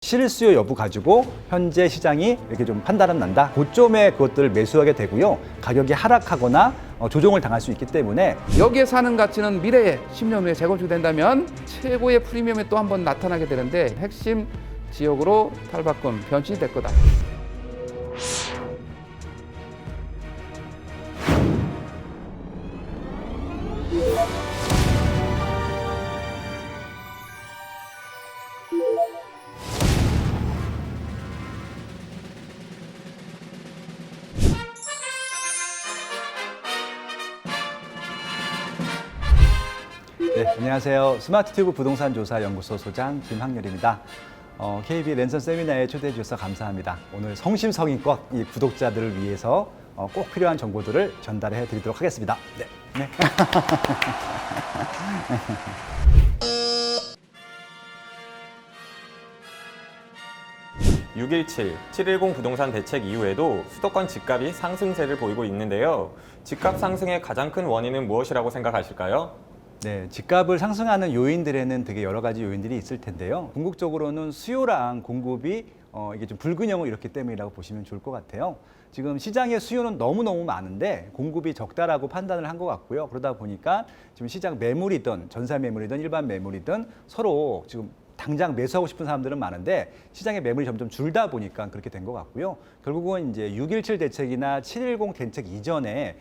실수요 여부 가지고 현재 시장이 이렇게 좀 판단은 난다. 고점에 그것들을 매수하게 되고요. 가격이 하락하거나 조정을 당할 수 있기 때문에 여기에 사는 가치는 미래에 10년 후에 재건축이 된다면 최고의 프리미엄이 또 한 번 나타나게 되는데 핵심 지역으로 탈바꿈 변신이 될 거다. 네, 안녕하세요. 스마트튜브 부동산 조사 연구소 소장 김학렬입니다. KB 랜선 세미나에 초대해 주셔서 감사합니다. 오늘 성심성의껏 이 구독자들을 위해서 꼭 필요한 정보들을 전달해 드리도록 하겠습니다. 네. 네. 617, 710 부동산 대책 이후에도 수도권 집값이 상승세를 보이고 있는데요. 집값 상승의 가장 큰 원인은 무엇이라고 생각하실까요? 네, 집값을 상승하는 요인들에는 되게 여러 가지 요인들이 있을 텐데요. 궁극적으로는 수요랑 공급이 이게 좀 불균형을 일으켰기 때문이라고 보시면 좋을 것 같아요. 지금 시장의 수요는 너무너무 많은데 공급이 적다라고 판단을 한 것 같고요. 그러다 보니까 지금 시장 매물이든 전세 매물이든 일반 매물이든 서로 지금 당장 매수하고 싶은 사람들은 많은데 시장의 매물이 점점 줄다 보니까 그렇게 된 것 같고요. 결국은 이제 617 대책이나 710 대책 이전에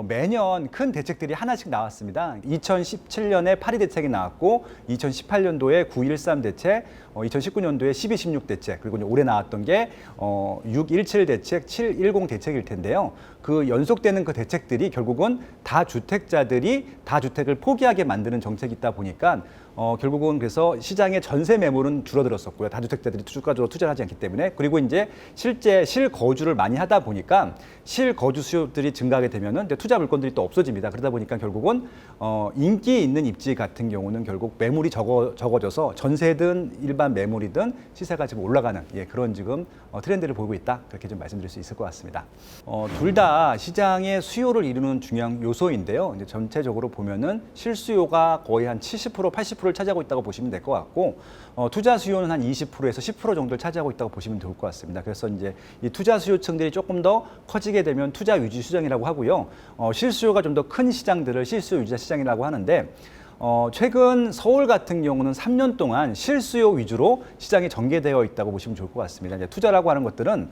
매년 큰 대책들이 하나씩 나왔습니다. 2017년에 8.2 대책이 나왔고 2018년도에 9.13 대책, 2019년도에 12.16 대책, 그리고 올해 나왔던 게 6.17 대책, 7.10 대책일 텐데요. 그 연속되는 그 대책들이 결국은 다주택자들이 다주택을 포기하게 만드는 정책이 있다 보니까 결국은 그래서 시장의 전세 매물은 줄어들었었고요. 다주택자들이 주가적으로 투자를 하지 않기 때문에. 그리고 이제 실제 실거주를 많이 하다 보니까 실거주 수요들이 증가하게 되면은 투자 물건들이 또 없어집니다. 그러다 보니까 결국은 인기 있는 입지 같은 경우는 결국 매물이 적어져서 전세든 일반 매물이든 시세가 지금 올라가는 그런 지금 트렌드를 보이고 있다. 그렇게 좀 말씀드릴 수 있을 것 같습니다. 둘 다 시장의 수요를 이루는 중요한 요소인데요. 이제 전체적으로 보면은 실수요가 거의 한 70%, 80%를 차지하고 있다고 보시면 될 것 같고 투자 수요는 한 20%에서 10% 정도를 차지하고 있다고 보시면 좋을 것 같습니다. 그래서 이제 이 투자 수요층들이 조금 더 커지게 되면 투자 유지 시장이라고 하고요. 실수요가 좀 더 큰 시장들을 실수요 유지 시장이라고 하는데 최근 서울 같은 경우는 3년 동안 실수요 위주로 시장이 전개되어 있다고 보시면 좋을 것 같습니다. 이제 투자라고 하는 것들은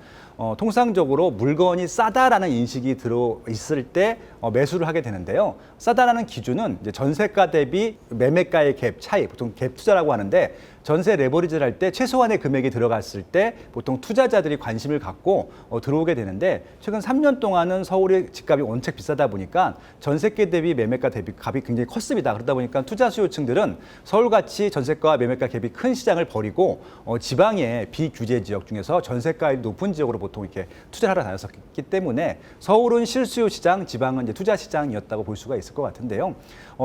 통상적으로 물건이 싸다라는 인식이 들어 있을 때 매수를 하게 되는데요. 싸다라는 기준은 이제 전세가 대비 매매가의 갭 차이, 보통 갭 투자라고 하는데 전세 레버리지를 할 때 최소한의 금액이 들어갔을 때 보통 투자자들이 관심을 갖고 들어오게 되는데 최근 3년 동안은 서울의 집값이 원체 비싸다 보니까 전세가 대비 매매가 대비 값이 굉장히 컸습니다. 그러다 보니까 투자 수요층들은 서울같이 전세가와 매매가 갭이 큰 시장을 버리고 지방의 비규제 지역 중에서 전세가의 높은 지역으로 보통 이렇게 투자를 하러 다녔었기 때문에 서울은 실수요 시장, 지방은 이제 투자 시장이었다고 볼 수가 있을 것 같은데요.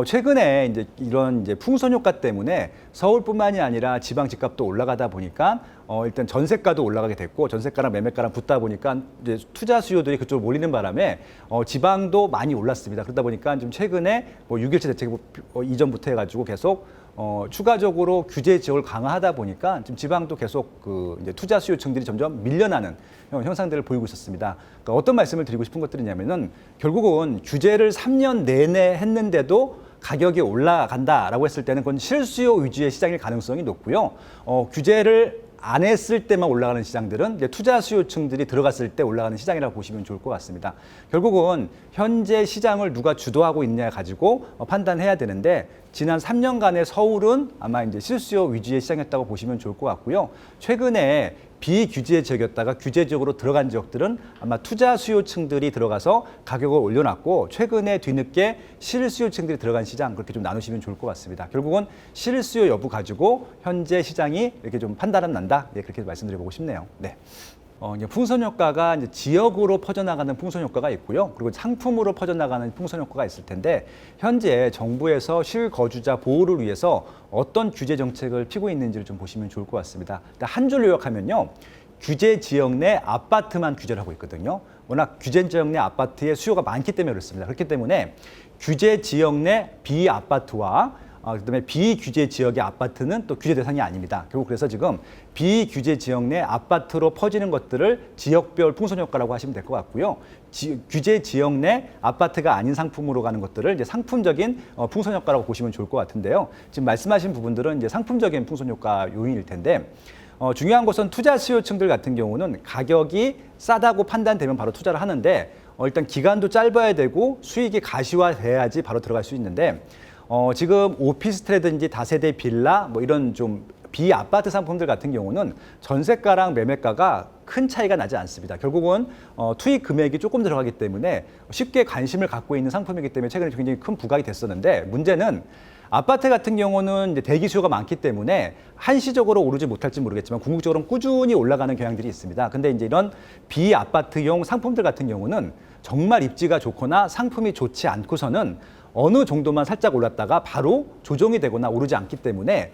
최근에 이제 이런 이제 풍선 효과 때문에 서울뿐만이 아니라 지방 집값도 올라가다 보니까 일단 전세가도 올라가게 됐고 전세가랑 매매가랑 붙다 보니까 이제 투자 수요들이 그쪽으로 몰리는 바람에 지방도 많이 올랐습니다. 그러다 보니까 좀 최근에 6.17 대책 이전부터 해가지고 계속 추가적으로 규제 지역을 강화하다 보니까 지금 지방도 계속 그 이제 투자 수요층들이 점점 밀려나는 현상들을 보이고 있었습니다. 그러니까 어떤 말씀을 드리고 싶은 것들이냐면은 결국은 규제를 3년 내내 했는데도 가격이 올라간다라고 했을 때는 그건 실수요 위주의 시장일 가능성이 높고요. 규제를 안 했을 때만 올라가는 시장들은 이제 투자 수요층들이 들어갔을 때 올라가는 시장이라고 보시면 좋을 것 같습니다. 결국은 현재 시장을 누가 주도하고 있냐 가지고 판단해야 되는데 지난 3년간의 서울은 아마 이제 실수요 위주의 시장이었다고 보시면 좋을 것 같고요. 최근에 비규제 지역이었다가 규제 지역으로 들어간 지역들은 아마 투자 수요층들이 들어가서 가격을 올려놨고 최근에 뒤늦게 실수요층들이 들어간 시장 그렇게 좀 나누시면 좋을 것 같습니다. 결국은 실수요 여부 가지고 현재 시장이 이렇게 좀 판단은 난다. 그렇게 말씀드려보고 싶네요. 네. 이제 풍선 효과가 이제 지역으로 퍼져나가는 풍선 효과가 있고요. 그리고 상품으로 퍼져나가는 풍선 효과가 있을 텐데 현재 정부에서 실거주자 보호를 위해서 어떤 규제 정책을 피고 있는지를 좀 보시면 좋을 것 같습니다. 한 줄로 요약하면요. 규제 지역 내 아파트만 규제를 하고 있거든요. 워낙 규제 지역 내 아파트의 수요가 많기 때문에 그렇습니다. 그렇기 때문에 규제 지역 내 비아파트와 그다음에 비규제 지역의 아파트는 또 규제 대상이 아닙니다. 결국 그래서 지금 비규제 지역 내 아파트로 퍼지는 것들을 지역별 풍선 효과라고 하시면 될 것 같고요. 규제 지역 내 아파트가 아닌 상품으로 가는 것들을 이제 상품적인 풍선 효과라고 보시면 좋을 것 같은데요. 지금 말씀하신 부분들은 이제 상품적인 풍선 효과 요인일 텐데 중요한 것은 투자 수요층들 같은 경우는 가격이 싸다고 판단되면 바로 투자를 하는데 일단 기간도 짧아야 되고 수익이 가시화돼야지 바로 들어갈 수 있는데 지금 오피스텔이라든지 다세대 빌라 뭐 이런 좀 비아파트 상품들 같은 경우는 전세가랑 매매가가 큰 차이가 나지 않습니다. 결국은 투입 금액이 조금 들어가기 때문에 쉽게 관심을 갖고 있는 상품이기 때문에 최근에 굉장히 큰 부각이 됐었는데 문제는 아파트 같은 경우는 이제 대기 수요가 많기 때문에 한시적으로 오르지 못할지 모르겠지만 궁극적으로는 꾸준히 올라가는 경향들이 있습니다. 근데 이제 이런 비아파트용 상품들 같은 경우는 정말 입지가 좋거나 상품이 좋지 않고서는 어느 정도만 살짝 올랐다가 바로 조정이 되거나 오르지 않기 때문에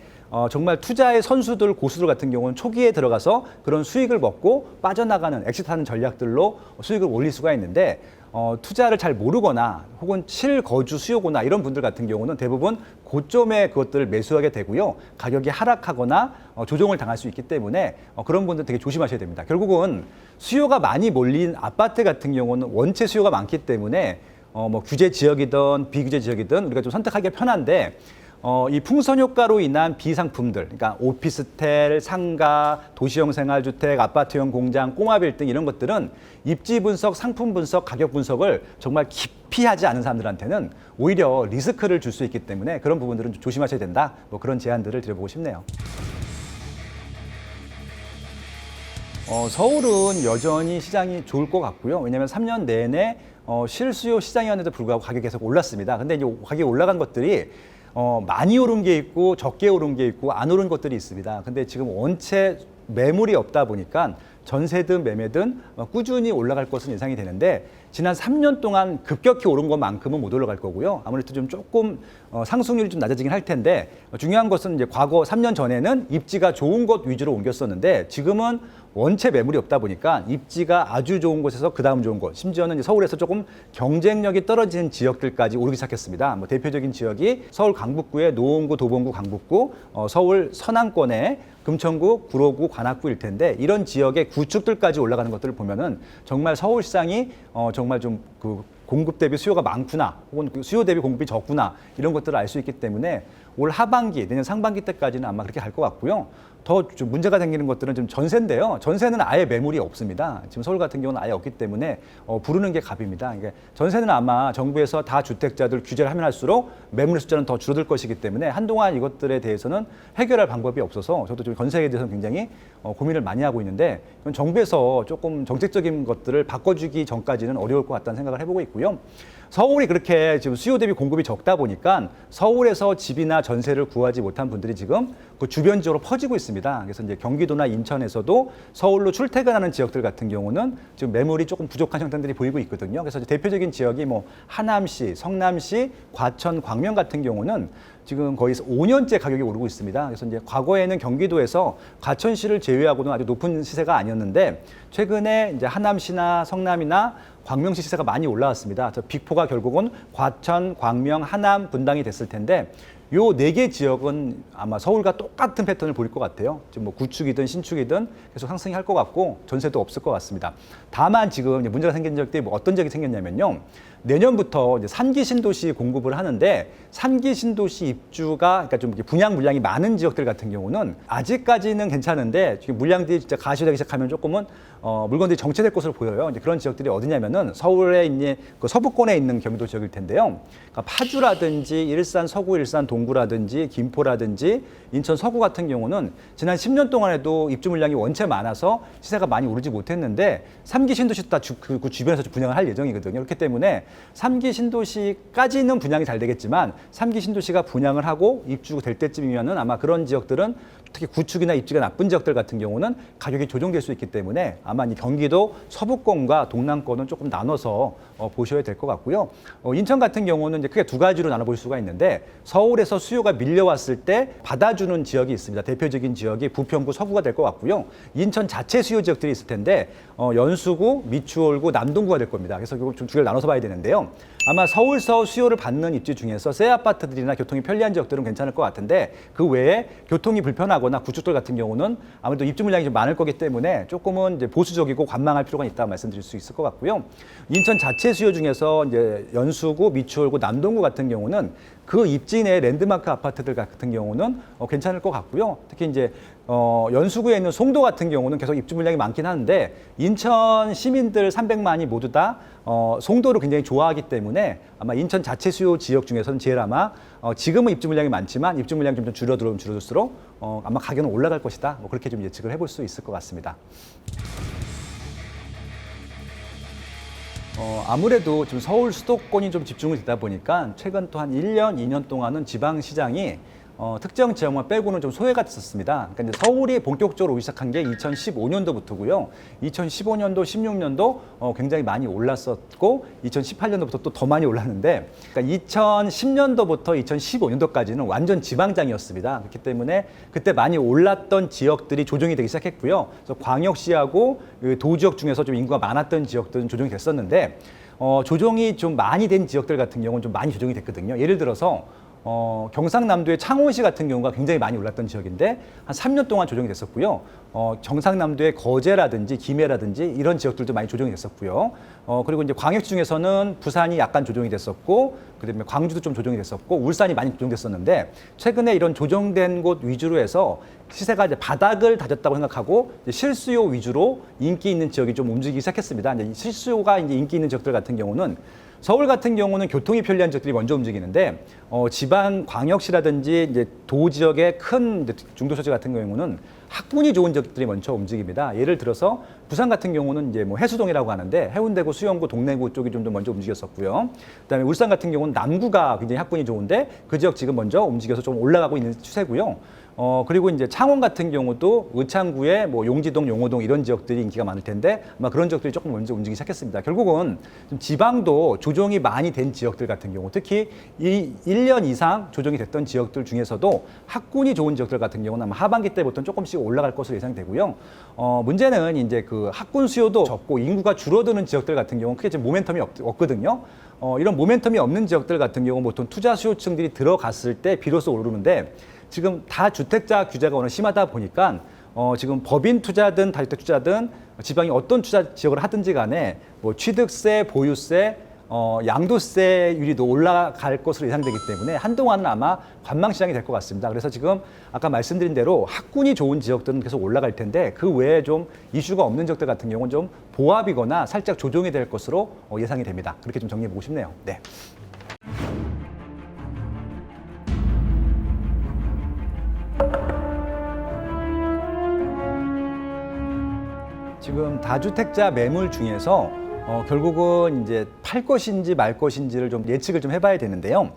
정말 투자의 선수들, 고수들 같은 경우는 초기에 들어가서 그런 수익을 먹고 빠져나가는 엑시트하는 전략들로 수익을 올릴 수가 있는데 투자를 잘 모르거나 혹은 실거주 수요거나 이런 분들 같은 경우는 대부분 고점에 그것들을 매수하게 되고요. 가격이 하락하거나 조정을 당할 수 있기 때문에 그런 분들 되게 조심하셔야 됩니다. 결국은 수요가 많이 몰린 아파트 같은 경우는 원체 수요가 많기 때문에 뭐 규제 지역이든 비규제 지역이든 우리가 좀 선택하기가 편한데 이 풍선 효과로 인한 비상품들, 그러니까 오피스텔, 상가, 도시형 생활주택, 아파트형 공장, 꼬마 빌딩 이런 것들은 입지 분석, 상품 분석, 가격 분석을 정말 깊이 하지 않은 사람들한테는 오히려 리스크를 줄 수 있기 때문에 그런 부분들은 좀 조심하셔야 된다. 뭐 그런 제안들을 드려보고 싶네요. 서울은 여전히 시장이 좋을 것 같고요. 왜냐하면 3년 내내 실수요 시장이었는데도 불구하고 가격이 계속 올랐습니다. 근데 이제 가격이 올라간 것들이 많이 오른 게 있고 적게 오른 게 있고 안 오른 것들이 있습니다. 근데 지금 원체 매물이 없다 보니까 전세든 매매든 꾸준히 올라갈 것은 예상이 되는데 지난 3년 동안 급격히 오른 것만큼은 못 올라갈 거고요. 아무래도 좀 조금 상승률이 좀 낮아지긴 할 텐데 중요한 것은 이제 과거 3년 전에는 입지가 좋은 곳 위주로 옮겼었는데 지금은 원체 매물이 없다 보니까 입지가 아주 좋은 곳에서 그 다음 좋은 곳, 심지어는 이제 서울에서 조금 경쟁력이 떨어지는 지역들까지 오르기 시작했습니다. 뭐 대표적인 지역이 서울 강북구의 노원구, 도봉구, 강북구, 서울 서남권의 금천구, 구로구, 관악구일 텐데 이런 지역의 구축들까지 올라가는 것들을 보면은 정말 서울시장이 정말 좀 그 공급 대비 수요가 많구나 혹은 수요 대비 공급이 적구나 이런 것들을 알 수 있기 때문에 올 하반기, 내년 상반기 때까지는 아마 그렇게 갈 것 같고요. 더 좀 문제가 생기는 것들은 지금 전세인데요. 전세는 아예 매물이 없습니다. 지금 서울 같은 경우는 아예 없기 때문에 부르는 게 갑입니다. 이게 전세는 아마 정부에서 다 주택자들 규제를 하면 할수록 매물의 숫자는 더 줄어들 것이기 때문에 한동안 이것들에 대해서는 해결할 방법이 없어서 저도 좀 전세에 대해서는 굉장히 고민을 많이 하고 있는데 이건 정부에서 조금 정책적인 것들을 바꿔주기 전까지는 어려울 것 같다는 생각을 해보고 있고요. 서울이 그렇게 지금 수요 대비 공급이 적다 보니까 서울에서 집이나 전세를 구하지 못한 분들이 지금 그 주변 지역으로 퍼지고 있습니다. 그래서 이제 경기도나 인천에서도 서울로 출퇴근하는 지역들 같은 경우는 지금 매물이 조금 부족한 형태들이 보이고 있거든요. 그래서 대표적인 지역이 뭐 하남시, 성남시, 과천, 광명 같은 경우는 지금 거의 5년째 가격이 오르고 있습니다. 그래서 이제 과거에는 경기도에서 과천시를 제외하고는 아주 높은 시세가 아니었는데 최근에 이제 하남시나 성남이나 광명시 시세가 많이 올라왔습니다. 그래서 빅4가 결국은 과천, 광명, 하남, 분당이 됐을 텐데 요 4개 지역은 아마 서울과 똑같은 패턴을 보일 것 같아요. 지금 뭐 구축이든 신축이든 계속 상승이 할 것 같고 전세도 없을 것 같습니다. 다만 지금 문제가 생긴 지역들이 뭐 어떤 지역이 생겼냐면요. 내년부터 이제 3기 신도시 공급을 하는데 3기 신도시 입주가 그러니까 좀 분양 물량이 많은 지역들 같은 경우는 아직까지는 괜찮은데 지금 물량들이 진짜 가시되기 시작하면 조금은 물건들이 정체될 것으로 보여요. 이제 그런 지역들이 어디냐면은 서울에 있는 그 서부권에 있는 경기도 지역일 텐데요. 그러니까 파주라든지 일산 서구, 일산 동구라든지 김포라든지 인천 서구 같은 경우는 지난 10년 동안에도 입주 물량이 원체 많아서 시세가 많이 오르지 못했는데 3기 신도시 다 그 주변에서 분양을 할 예정이거든요. 그렇기 때문에 3기 신도시까지는 분양이 잘 되겠지만 3기 신도시가 분양을 하고 입주될 때쯤이면은 아마 그런 지역들은 특히 구축이나 입지가 나쁜 지역들 같은 경우는 가격이 조정될 수 있기 때문에 아마 이 경기도 서부권과 동남권은 조금 나눠서 보셔야 될 것 같고요. 인천 같은 경우는 이제 크게 두 가지로 나눠볼 수가 있는데 서울에서 서울에서 수요가 밀려왔을 때 받아주는 지역이 있습니다. 대표적인 지역이 부평구, 서구가 될 것 같고요. 인천 자체 수요 지역들이 있을 텐데 연수구, 미추홀구, 남동구가 될 겁니다. 그래서 이걸 좀 두 개를 나눠서 봐야 되는데요. 아마 서울서 수요를 받는 입지 중에서 새 아파트들이나 교통이 편리한 지역들은 괜찮을 것 같은데 그 외에 교통이 불편하거나 구축들 같은 경우는 아무래도 입주 물량이 좀 많을 거기 때문에 조금은 이제 보수적이고 관망할 필요가 있다고 말씀드릴 수 있을 것 같고요. 인천 자체 수요 중에서 이제 연수구, 미추홀구, 남동구 같은 경우는 그 입지 내 랜드마크 아파트들 같은 경우는 괜찮을 것 같고요. 특히 이제 연수구에 있는 송도 같은 경우는 계속 입주 물량이 많긴 하는데 인천 시민들 300만이 모두 다 송도를 굉장히 좋아하기 때문에 아마 인천 자체 수요 지역 중에서는 제일 아마 지금은 입주 물량이 많지만 입주 물량이 좀 줄어들면 줄어들수록 아마 가격은 올라갈 것이다. 뭐 그렇게 좀 예측을 해볼 수 있을 것 같습니다. 아무래도 지금 서울 수도권이 좀 집중이 되다 보니까 최근 또 한 1년, 2년 동안은 지방시장이 특정 지역만 빼고는 좀 소외가 됐었습니다. 그러니까 이제 서울이 본격적으로 오기 시작한 게 2015년도부터고요. 2015년도, 16년도 굉장히 많이 올랐었고 2018년도부터 또 더 많이 올랐는데 그러니까 2010년도부터 2015년도까지는 완전 지방장이었습니다. 그렇기 때문에 그때 많이 올랐던 지역들이 조정이 되기 시작했고요. 그래서 광역시하고 도지역 중에서 좀 인구가 많았던 지역들은 조정이 됐었는데 조정이 좀 많이 된 지역들 같은 경우는 좀 많이 조정이 됐거든요. 예를 들어서 경상남도의 창원시 같은 경우가 굉장히 많이 올랐던 지역인데 한 3년 동안 조정이 됐었고요. 경상남도의 거제라든지 김해라든지 이런 지역들도 많이 조정이 됐었고요. 그리고 이제 광역시 중에서는 부산이 약간 조정이 됐었고 그다음에 광주도 좀 조정이 됐었고 울산이 많이 조정됐었는데 최근에 이런 조정된 곳 위주로 해서 시세가 이제 바닥을 다졌다고 생각하고 이제 실수요 위주로 인기 있는 지역이 좀 움직이기 시작했습니다. 이제 실수요가 이제 인기 있는 지역들 같은 경우는 서울 같은 경우는 교통이 편리한 지역들이 먼저 움직이는데 지방 광역시라든지 이제 도 지역의 큰 중도소지 같은 경우는 학군이 좋은 지역들이 먼저 움직입니다. 예를 들어서 부산 같은 경우는 이제 뭐 해수동이라고 하는데 해운대구, 수영구, 동래구 쪽이 좀 더 먼저 움직였었고요. 그다음에 울산 같은 경우는 남구가 굉장히 학군이 좋은데 그 지역 지금 먼저 움직여서 좀 올라가고 있는 추세고요. 그리고 이제 창원 같은 경우도 의창구에 뭐 용지동, 용호동 이런 지역들이 인기가 많을 텐데 아마 그런 지역들이 조금 먼저 움직이기 시작했습니다. 결국은 좀 지방도 조정이 많이 된 지역들 같은 경우 특히 이 1년 이상 조정이 됐던 지역들 중에서도 학군이 좋은 지역들 같은 경우는 아마 하반기 때부터는 조금씩 올라갈 것으로 예상되고요. 문제는 이제 그 학군 수요도 적고 인구가 줄어드는 지역들 같은 경우는 크게 지금 모멘텀이 없거든요. 이런 모멘텀이 없는 지역들 같은 경우는 보통 투자 수요층들이 들어갔을 때 비로소 오르는데 지금 다주택자 규제가 워낙 심하다 보니까 지금 법인 투자든 다주택 투자든 지방이 어떤 투자 지역을 하든지 간에 뭐 취득세, 보유세, 양도세율이 올라갈 것으로 예상되기 때문에 한동안은 아마 관망시장이 될 것 같습니다. 그래서 지금 아까 말씀드린 대로 학군이 좋은 지역들은 계속 올라갈 텐데 그 외에 좀 이슈가 없는 지역들 같은 경우는 좀 보합이거나 살짝 조정이 될 것으로 예상이 됩니다. 그렇게 좀 정리해보고 싶네요. 네. 지금 다주택자 매물 중에서 결국은 이제 팔 것인지 말 것인지를 좀 예측을 좀 해봐야 되는데요.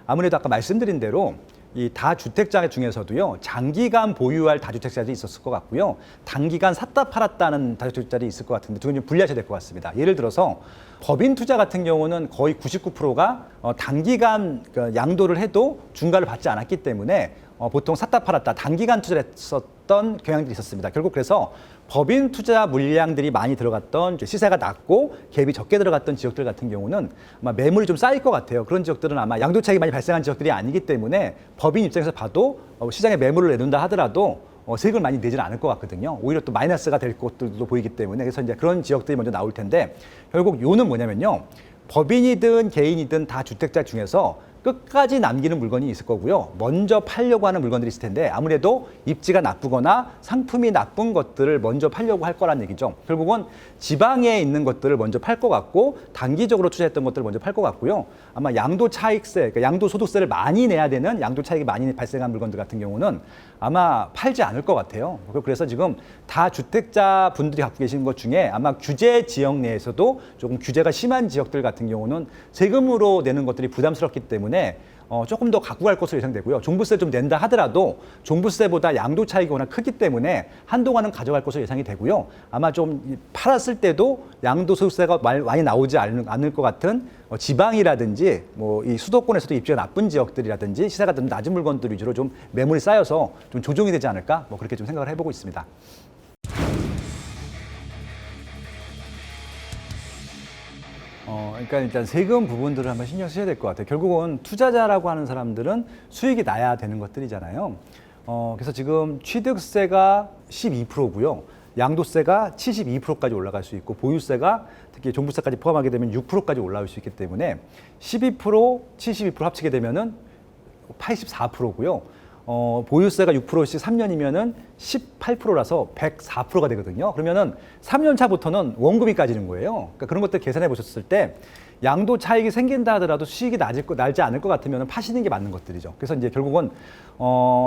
아무래도 아까 말씀드린 대로 이 다주택자 중에서도요 장기간 보유할 다주택자들이 있었을 것 같고요 단기간 샀다 팔았다는 다주택자들이 있을 것 같은데 두 개 좀 분리하셔야 될 것 같습니다. 예를 들어서 법인 투자 같은 경우는 거의 99%가 단기간 양도를 해도 중과를 받지 않았기 때문에 보통 샀다 팔았다 단기간 투자를 했었던 경향들이 있었습니다. 결국 그래서 법인 투자 물량들이 많이 들어갔던 시세가 낮고 갭이 적게 들어갔던 지역들 같은 경우는 아마 매물이 좀 쌓일 것 같아요. 그런 지역들은 아마 양도 차익이 많이 발생한 지역들이 아니기 때문에 법인 입장에서 봐도 시장에 매물을 내놓는다 하더라도 세금을 많이 내지는 않을 것 같거든요. 오히려 또 마이너스가 될 것들도 보이기 때문에 그래서 이제 그런 지역들이 먼저 나올 텐데 결국 요는 뭐냐면요. 법인이든 개인이든 다 주택자 중에서 끝까지 남기는 물건이 있을 거고요. 먼저 팔려고 하는 물건들이 있을 텐데 아무래도 입지가 나쁘거나 상품이 나쁜 것들을 먼저 팔려고 할 거란 얘기죠. 결국은 지방에 있는 것들을 먼저 팔 것 같고 단기적으로 투자했던 것들을 먼저 팔 것 같고요. 아마 양도차익세, 그러니까 양도소득세를 많이 내야 되는 양도차익이 많이 발생한 물건들 같은 경우는 아마 팔지 않을 것 같아요. 그래서 지금 다 주택자 분들이 갖고 계신 것 중에 아마 규제 지역 내에서도 조금 규제가 심한 지역들 같은 경우는 세금으로 내는 것들이 부담스럽기 때문에 조금 더 갖고 갈 것으로 예상되고요. 종부세 좀 낸다 하더라도 종부세보다 양도 차익이 워낙 크기 때문에 한동안은 가져갈 것으로 예상이 되고요. 아마 좀 팔았을 때도 양도소득세가 많이 나오지 않을 것 같은 지방이라든지 뭐 이 수도권에서도 입지가 나쁜 지역들이라든지 시세가 좀 낮은 물건들 위주로 좀 매물이 쌓여서 좀 조정이 되지 않을까 뭐 그렇게 좀 생각을 해보고 있습니다. 그러니까 일단 세금 부분들을 한번 신경 쓰셔야 될 것 같아요. 결국은 투자자라고 하는 사람들은 수익이 나야 되는 것들이잖아요. 그래서 지금 취득세가 12%고요. 양도세가 72%까지 올라갈 수 있고 보유세가 특히 종부세까지 포함하게 되면 6%까지 올라올 수 있기 때문에 12%, 72% 합치게 되면은 84%고요. 보유세가 6%씩 3년이면은 18%라서 104%가 되거든요. 그러면은 3년 차부터는 원금이 까지는 거예요. 그러니까 그런 것들 계산해 보셨을 때 양도 차익이 생긴다 하더라도 수익이 날지 않을 것 같으면 파시는 게 맞는 것들이죠. 그래서 이제 결국은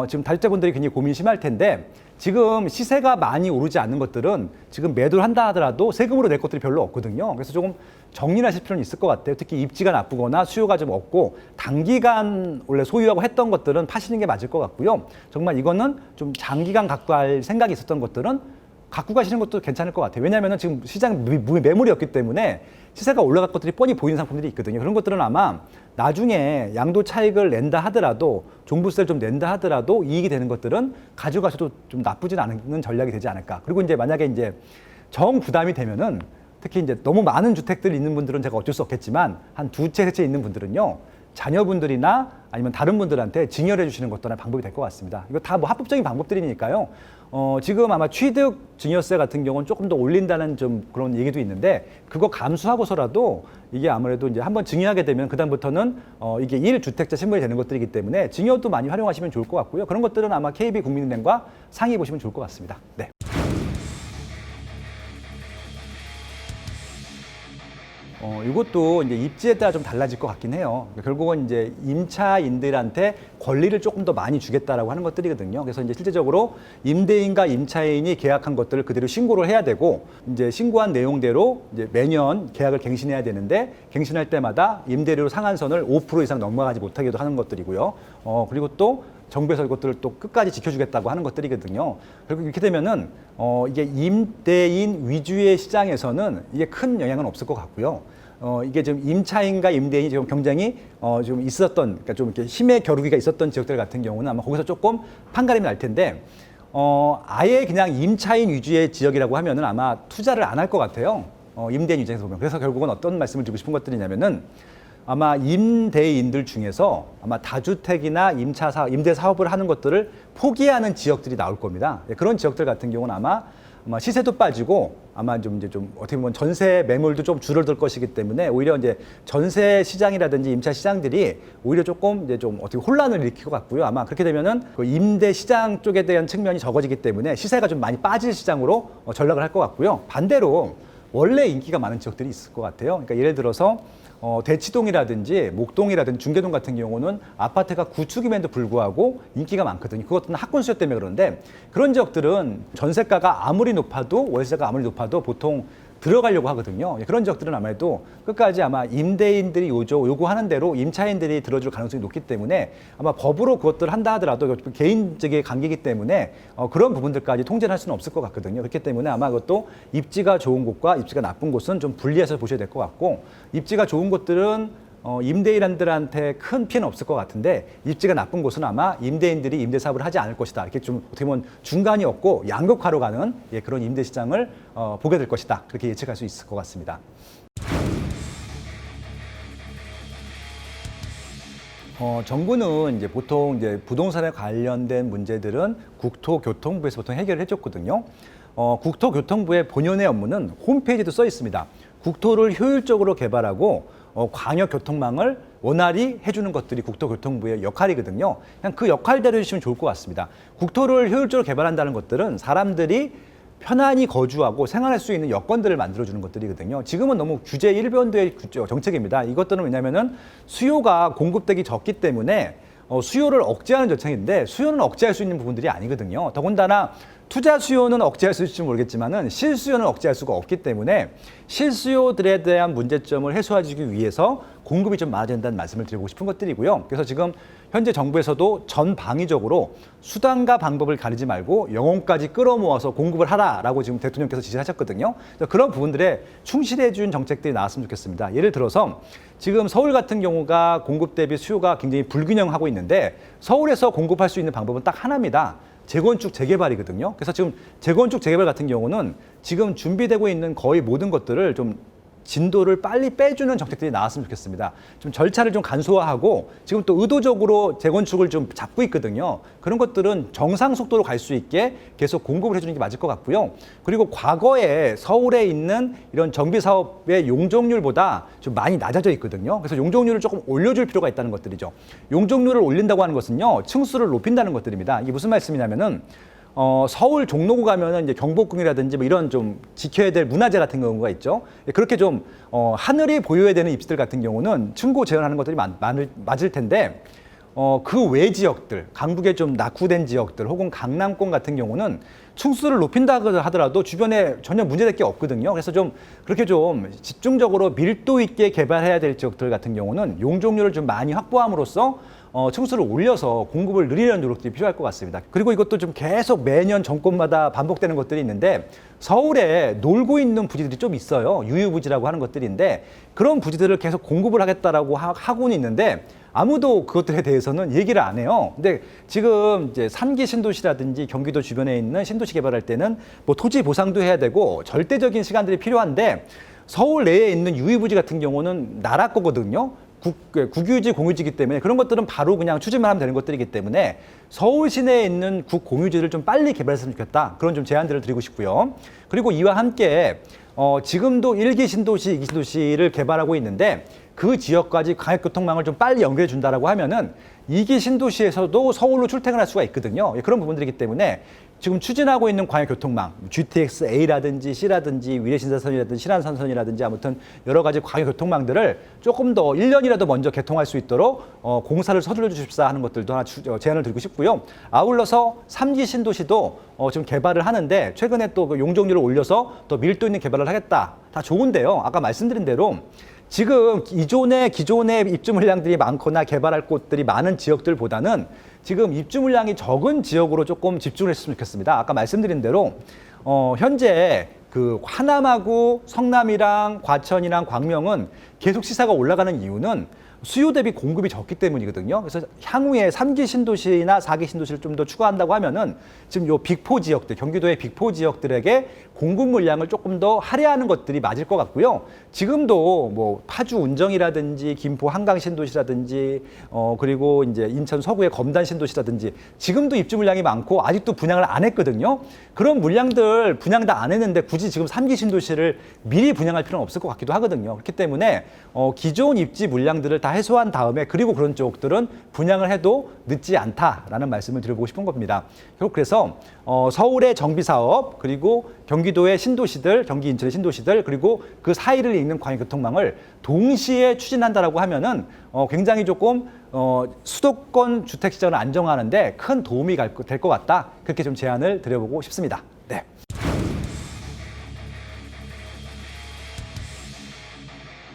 지금 다주택분들이 굉장히 고민이 심할 텐데 지금 시세가 많이 오르지 않는 것들은 지금 매도를 한다 하더라도 세금으로 낼 것들이 별로 없거든요. 그래서 조금 정리를 하실 필요는 있을 것 같아요. 특히 입지가 나쁘거나 수요가 좀 없고 단기간 원래 소유하고 했던 것들은 파시는 게 맞을 것 같고요. 정말 이거는 좀 장기간 갖고 갈 생각이 있었던 것들은 갖고 가시는 것도 괜찮을 것 같아요. 왜냐하면 지금 시장 매물이 없기 때문에 시세가 올라갈 것들이 뻔히 보이는 상품들이 있거든요. 그런 것들은 아마 나중에 양도 차익을 낸다 하더라도 종부세를 좀 낸다 하더라도 이익이 되는 것들은 가져가셔도 좀 나쁘진 않은 전략이 되지 않을까. 그리고 이제 만약에 이제 정부담이 되면은 특히 이제 너무 많은 주택들이 있는 분들은 제가 어쩔 수 없겠지만 한 두 채, 세 채 있는 분들은요. 자녀분들이나 아니면 다른 분들한테 증여를 해주시는 것도 하나의 방법이 될 것 같습니다. 이거 다 뭐 합법적인 방법들이니까요. 지금 아마 취득 증여세 같은 경우는 조금 더 올린다는 좀 그런 얘기도 있는데 그거 감수하고서라도 이게 아무래도 이제 한번 증여하게 되면 그다음부터는 이게 1주택자 신분이 되는 것들이기 때문에 증여도 많이 활용하시면 좋을 것 같고요. 그런 것들은 아마 KB국민은행과 상의해 보시면 좋을 것 같습니다. 네. 이것도 이제 입지에 따라 좀 달라질 것 같긴 해요. 결국은 이제 임차인들한테 권리를 조금 더 많이 주겠다라고 하는 것들이거든요. 그래서 이제 실제적으로 임대인과 임차인이 계약한 것들을 그대로 신고를 해야 되고 이제 신고한 내용대로 이제 매년 계약을 갱신해야 되는데 갱신할 때마다 임대료 상한선을 5% 이상 넘어가지 못하게도 하는 것들이고요. 그리고 또 정부에서 이것들을 또 끝까지 지켜주겠다고 하는 것들이거든요. 그리고 이렇게 되면은 이게 임대인 위주의 시장에서는 이게 큰 영향은 없을 것 같고요. 이게 좀 임차인과 임대인이 좀 경쟁이 좀 있었던, 그러니까 좀 이렇게 힘의 겨루기가 있었던 지역들 같은 경우는 아마 거기서 조금 판가름이 날 텐데, 아예 그냥 임차인 위주의 지역이라고 하면은 아마 투자를 안 할 것 같아요. 임대인 입장에서 보면. 그래서 결국은 어떤 말씀을 드리고 싶은 것들이냐면은 아마 임대인들 중에서 아마 다주택이나 임대 사업을 하는 것들을 포기하는 지역들이 나올 겁니다. 그런 지역들 같은 경우는 아마 시세도 빠지고 아마 좀 이제 좀 어떻게 보면 전세 매물도 좀 줄어들 것이기 때문에 오히려 이제 전세 시장이라든지 임차 시장들이 오히려 조금 이제 좀 어떻게 혼란을 일으킬 것 같고요. 아마 그렇게 되면은 그 임대 시장 쪽에 대한 측면이 적어지기 때문에 시세가 좀 많이 빠질 시장으로 전락을 할 것 같고요. 반대로 원래 인기가 많은 지역들이 있을 것 같아요. 그러니까 예를 들어서 대치동이라든지 목동이라든지 중계동 같은 경우는 아파트가 구축임에도 불구하고 인기가 많거든요. 그것도 학군 수요 때문에 그런데 그런 지역들은 전세가가 아무리 높아도 월세가 아무리 높아도 보통 들어가려고 하거든요. 그런 지역들은 아무래도 끝까지 아마 임대인들이 요구하는 대로 임차인들이 들어줄 가능성이 높기 때문에 아마 법으로 그것들을 한다 하더라도 개인적인 관계이기 때문에 그런 부분들까지 통제를 할 수는 없을 것 같거든요. 그렇기 때문에 아마 그것도 입지가 좋은 곳과 입지가 나쁜 곳은 좀 분리해서 보셔야 될 것 같고 입지가 좋은 곳들은 임대인들한테 큰 피해는 없을 것 같은데 입지가 나쁜 곳은 아마 임대인들이 임대 사업을 하지 않을 것이다. 이렇게 좀 어떻게 보면 중간이 없고 양극화로 가는 그런 임대 시장을 보게 될 것이다. 그렇게 예측할 수 있을 것 같습니다. 정부는 이제 보통 이제 부동산에 관련된 문제들은 국토교통부에서 보통 해결을 해줬거든요. 국토교통부의 본연의 업무는 홈페이지도 써 있습니다. 국토를 효율적으로 개발하고 광역 교통망을 원활히 해주는 것들이 국토교통부의 역할이거든요. 그냥 그 역할대로 해주시면 좋을 것 같습니다. 국토를 효율적으로 개발한다는 것들은 사람들이 편안히 거주하고 생활할 수 있는 여건들을 만들어주는 것들이거든요. 지금은 너무 규제 일변도의 정책입니다. 이것들은 왜냐하면은 수요가 공급되기 적기 때문에 수요를 억제하는 정책인데 수요는 억제할 수 있는 부분들이 아니거든요. 더군다나 투자 수요는 억제할 수 있을지 모르겠지만은 실수요는 억제할 수가 없기 때문에 실수요들에 대한 문제점을 해소하기 위해서 공급이 좀 많아야 된다는 말씀을 드리고 싶은 것들이고요. 그래서 지금 현재 정부에서도 전방위적으로 수단과 방법을 가리지 말고 영혼까지 끌어모아서 공급을 하라라고 지금 대통령께서 지시하셨거든요. 그래서 그런 부분들에 충실해 준 정책들이 나왔으면 좋겠습니다. 예를 들어서 지금 서울 같은 경우가 공급 대비 수요가 굉장히 불균형하고 있는데 서울에서 공급할 수 있는 방법은 딱 하나입니다. 재건축 재개발이거든요. 그래서 지금 재건축 재개발 같은 경우는 지금 준비되고 있는 거의 모든 것들을 좀 진도를 빨리 빼주는 정책들이 나왔으면 좋겠습니다. 좀 절차를 좀 간소화하고 지금 또 의도적으로 재건축을 좀 잡고 있거든요. 그런 것들은 정상 속도로 갈 수 있게 계속 공급을 해주는 게 맞을 것 같고요. 그리고 과거에 서울에 있는 이런 정비 사업의 용적률보다 좀 많이 낮아져 있거든요. 그래서 용적률을 조금 올려줄 필요가 있다는 것들이죠. 용적률을 올린다고 하는 것은요, 층수를 높인다는 것들입니다. 이게 무슨 말씀이냐면은 서울 종로구 가면은 이제 경복궁이라든지 뭐 이런 좀 지켜야 될 문화재 같은 경우가 있죠. 그렇게 좀 하늘이 보여야 되는 입지들 같은 경우는 층고 재현하는 것들이 맞을 텐데 그 외 지역들, 강북에 좀 낙후된 지역들 혹은 강남권 같은 경우는 층수를 높인다 하더라도 주변에 전혀 문제될 게 없거든요. 그래서 좀 그렇게 좀 집중적으로 밀도 있게 개발해야 될 지역들 같은 경우는 용적률을 좀 많이 확보함으로써 층수를 올려서 공급을 늘리려는 노력들이 필요할 것 같습니다. 그리고 이것도 좀 계속 매년 정권마다 반복되는 것들이 있는데 서울에 놀고 있는 부지들이 좀 있어요. 유휴부지라고 하는 것들인데 그런 부지들을 계속 공급을 하겠다라고 하고는 있는데 아무도 그것들에 대해서는 얘기를 안 해요. 근데 지금 이제 3기 신도시라든지 경기도 주변에 있는 신도시 개발할 때는 뭐 토지 보상도 해야 되고 절대적인 시간들이 필요한데 서울 내에 있는 유휴부지 같은 경우는 나라 거거든요. 국유지, 공유지이기 때문에 그런 것들은 바로 그냥 추진만 하면 되는 것들이기 때문에 서울 시내에 있는 국공유지를 좀 빨리 개발했으면 좋겠다. 그런 좀 제안들을 드리고 싶고요. 그리고 이와 함께 지금도 1기 신도시, 2기 신도시를 개발하고 있는데 그 지역까지 광역교통망을 좀 빨리 연결해 준다라고 하면은 2기 신도시에서도 서울로 출퇴근할 수가 있거든요. 그런 부분들이기 때문에 지금 추진하고 있는 광역교통망, GTX-A라든지 C라든지 위례신사선이라든지 신안산선이라든지 아무튼 여러 가지 광역교통망들을 조금 더 1년이라도 먼저 개통할 수 있도록 공사를 서둘러 주십사 하는 것들도 하나 제안을 드리고 싶고요. 아울러서 3기 신도시도 지금 개발을 하는데 최근에 또 그 용적률을 올려서 더 밀도 있는 개발을 하겠다. 다 좋은데요. 아까 말씀드린 대로 지금 기존의 입주 물량들이 많거나 개발할 곳들이 많은 지역들보다는 지금 입주 물량이 적은 지역으로 조금 집중을 했으면 좋겠습니다. 아까 말씀드린 대로 현재 그 하남하고 성남이랑 과천이랑 광명은 계속 시세가 올라가는 이유는 수요 대비 공급이 적기 때문이거든요. 그래서 향후에 3기 신도시나 4기 신도시를 좀 더 추가한다고 하면은 지금 요 빅4 지역들, 경기도의 빅4 지역들에게 공급 물량을 조금 더 할애하는 것들이 맞을 것 같고요. 지금도 뭐 파주 운정이라든지 김포 한강 신도시라든지 그리고 이제 인천 서구의 검단 신도시라든지 지금도 입주 물량이 많고 아직도 분양을 안 했거든요. 그런 물량들 분양 다 안 했는데 굳이 지금 3기 신도시를 미리 분양할 필요는 없을 것 같기도 하거든요. 그렇기 때문에 기존 입지 물량들을 다 해소한 다음에 그리고 그런 쪽들은 분양을 해도 늦지 않다라는 말씀을 드려보고 싶은 겁니다. 결국 그래서 서울의 정비사업 그리고 경기도의 신도시들, 경기 인천의 신도시들 그리고 그 사이를 잇는 광역교통망을 동시에 추진한다라고 하면은 굉장히 조금 수도권 주택 시장을 안정화하는데 큰 도움이 될 것 같다. 그렇게 좀 제안을 드려보고 싶습니다. 네.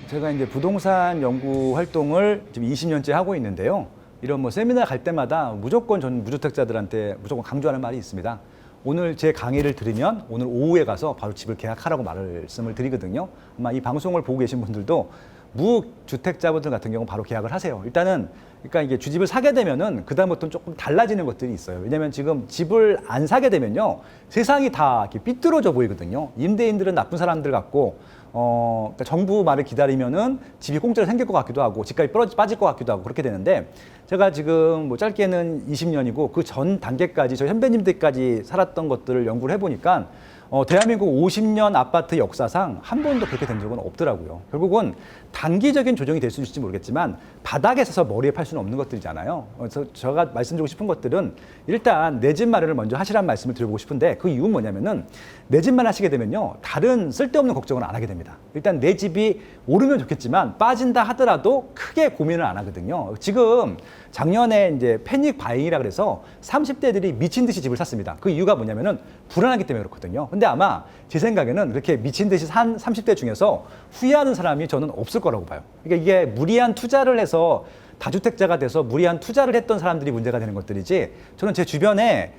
제가 이제 부동산 연구 활동을 지금 20년째 하고 있는데요. 이런 뭐 세미나 갈 때마다 무조건 전 무주택자들한테 무조건 강조하는 말이 있습니다. 오늘 제 강의를 들으면 오늘 오후에 가서 바로 집을 계약하라고 말씀을 드리거든요. 아마 이 방송을 보고 계신 분들도 무주택자분들 같은 경우 바로 계약을 하세요. 일단은 그러니까 이게 주집을 사게 되면은 그다음부터는 조금 달라지는 것들이 있어요. 왜냐하면 지금 집을 안 사게 되면요 세상이 다 이렇게 삐뚤어져 보이거든요. 임대인들은 나쁜 사람들 같고 그러니까 정부 말을 기다리면은 집이 공짜로 생길 것 같기도 하고 집값이 빠질 것 같기도 하고 그렇게 되는데 제가 지금 뭐 짧게는 20년이고 그 전 단계까지 저희 선배님들까지 살았던 것들을 연구를 해보니까 대한민국 50년 아파트 역사상 한 번도 그렇게 된 적은 없더라고요. 결국은 단기적인 조정이 될 수 있을지 모르겠지만 바닥에 서서 머리에 팔 수는 없는 것들이잖아요. 그래서 제가 말씀드리고 싶은 것들은 일단 내 집 마련을 먼저 하시라는 말씀을 드려보고 싶은데 그 이유는 뭐냐면은 내 집만 하시게 되면요 다른 쓸데없는 걱정을 안 하게 됩니다. 일단 내 집이 오르면 좋겠지만 빠진다 하더라도 크게 고민을 안 하거든요. 지금 작년에 이제 패닉 바잉이라 그래서 30대들이 미친 듯이 집을 샀습니다. 그 이유가 뭐냐면은 불안하기 때문에 그렇거든요. 근데 아마 제 생각에는 그렇게 미친 듯이 산 30대 중에서 후회하는 사람이 저는 없을 거라고 봐요. 그러니까 이게 무리한 투자를 해서 다주택자가 돼서 무리한 투자를 했던 사람들이 문제가 되는 것들이지, 저는 제 주변에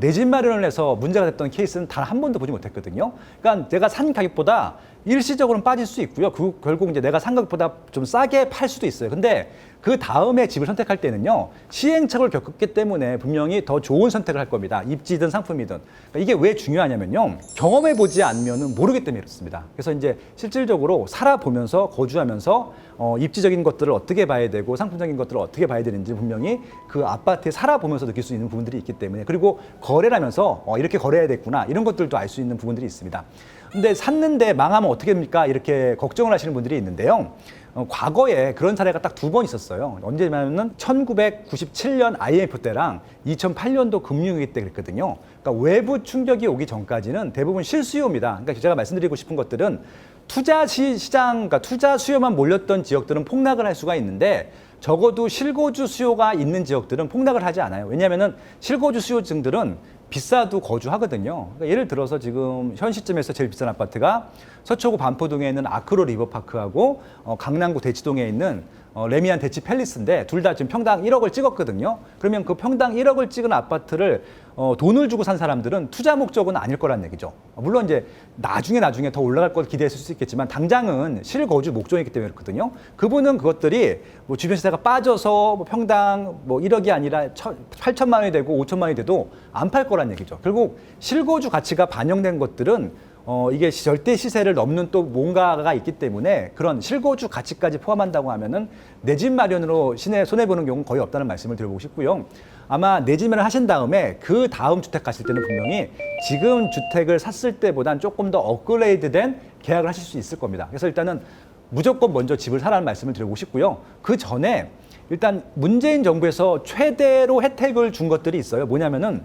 내 집 마련을 해서 문제가 됐던 케이스는 단 한 번도 보지 못했거든요. 그러니까 내가 산 가격보다 일시적으로는 빠질 수 있고요. 결국 이제 내가 산 가격보다 좀 싸게 팔 수도 있어요. 근데 그 다음에 집을 선택할 때는요, 시행착오를 겪었기 때문에 분명히 더 좋은 선택을 할 겁니다. 입지든 상품이든. 그러니까 이게 왜 중요하냐면요, 경험해보지 않으면 모르기 때문에 그렇습니다. 그래서 이제 실질적으로 살아보면서 거주하면서 입지적인 것들을 어떻게 봐야 되고 상품적인 것들을 어떻게 봐야 되는지 분명히 그 아파트에 살아보면서 느낄 수 있는 부분들이 있기 때문에, 그리고 거래를 하면서 이렇게 거래해야 됐구나 이런 것들도 알 수 있는 부분들이 있습니다. 근데 샀는데 망하면 어떻게 됩니까? 이렇게 걱정을 하시는 분들이 있는데요. 과거에 그런 사례가 딱 두 번 있었어요. 언제냐면은 1997년 IMF 때랑 2008년도 금융위기 때 그랬거든요. 그러니까 외부 충격이 오기 전까지는 대부분 실수요입니다. 그러니까 제가 말씀드리고 싶은 것들은 투자 시장, 그러니까 투자 수요만 몰렸던 지역들은 폭락을 할 수가 있는데, 적어도 실거주 수요가 있는 지역들은 폭락을 하지 않아요. 왜냐하면은 실거주 수요층들은 비싸도 거주하거든요. 그러니까 예를 들어서 지금 현 시점에서 제일 비싼 아파트가 서초구 반포동에 있는 아크로 리버파크하고 강남구 대치동에 있는 레미안 대치 팰리스인데, 둘 다 지금 평당 1억을 찍었거든요. 그러면 그 평당 1억을 찍은 아파트를 돈을 주고 산 사람들은 투자 목적은 아닐 거란 얘기죠. 물론 이제 나중에 더 올라갈 걸 기대했을 수 있겠지만 당장은 실거주 목적이기 때문에 그렇거든요. 그분은 그것들이 뭐 주변 시세가 빠져서 뭐 평당 뭐 1억이 아니라 8천만 원이 되고 5천만 원이 돼도 안 팔 거란 얘기죠. 결국 실거주 가치가 반영된 것들은 이게 절대 시세를 넘는 또 뭔가가 있기 때문에 그런 실거주 가치까지 포함한다고 하면은 내 집 마련으로 손해보는 경우는 거의 없다는 말씀을 드려보고 싶고요. 아마 내 집 마련 하신 다음에 그 다음 주택 가실 때는 분명히 지금 주택을 샀을 때보단 조금 더 업그레이드된 계약을 하실 수 있을 겁니다. 그래서 일단은 무조건 먼저 집을 사라는 말씀을 드리고 싶고요. 그 전에 일단 문재인 정부에서 최대로 혜택을 준 것들이 있어요. 뭐냐면은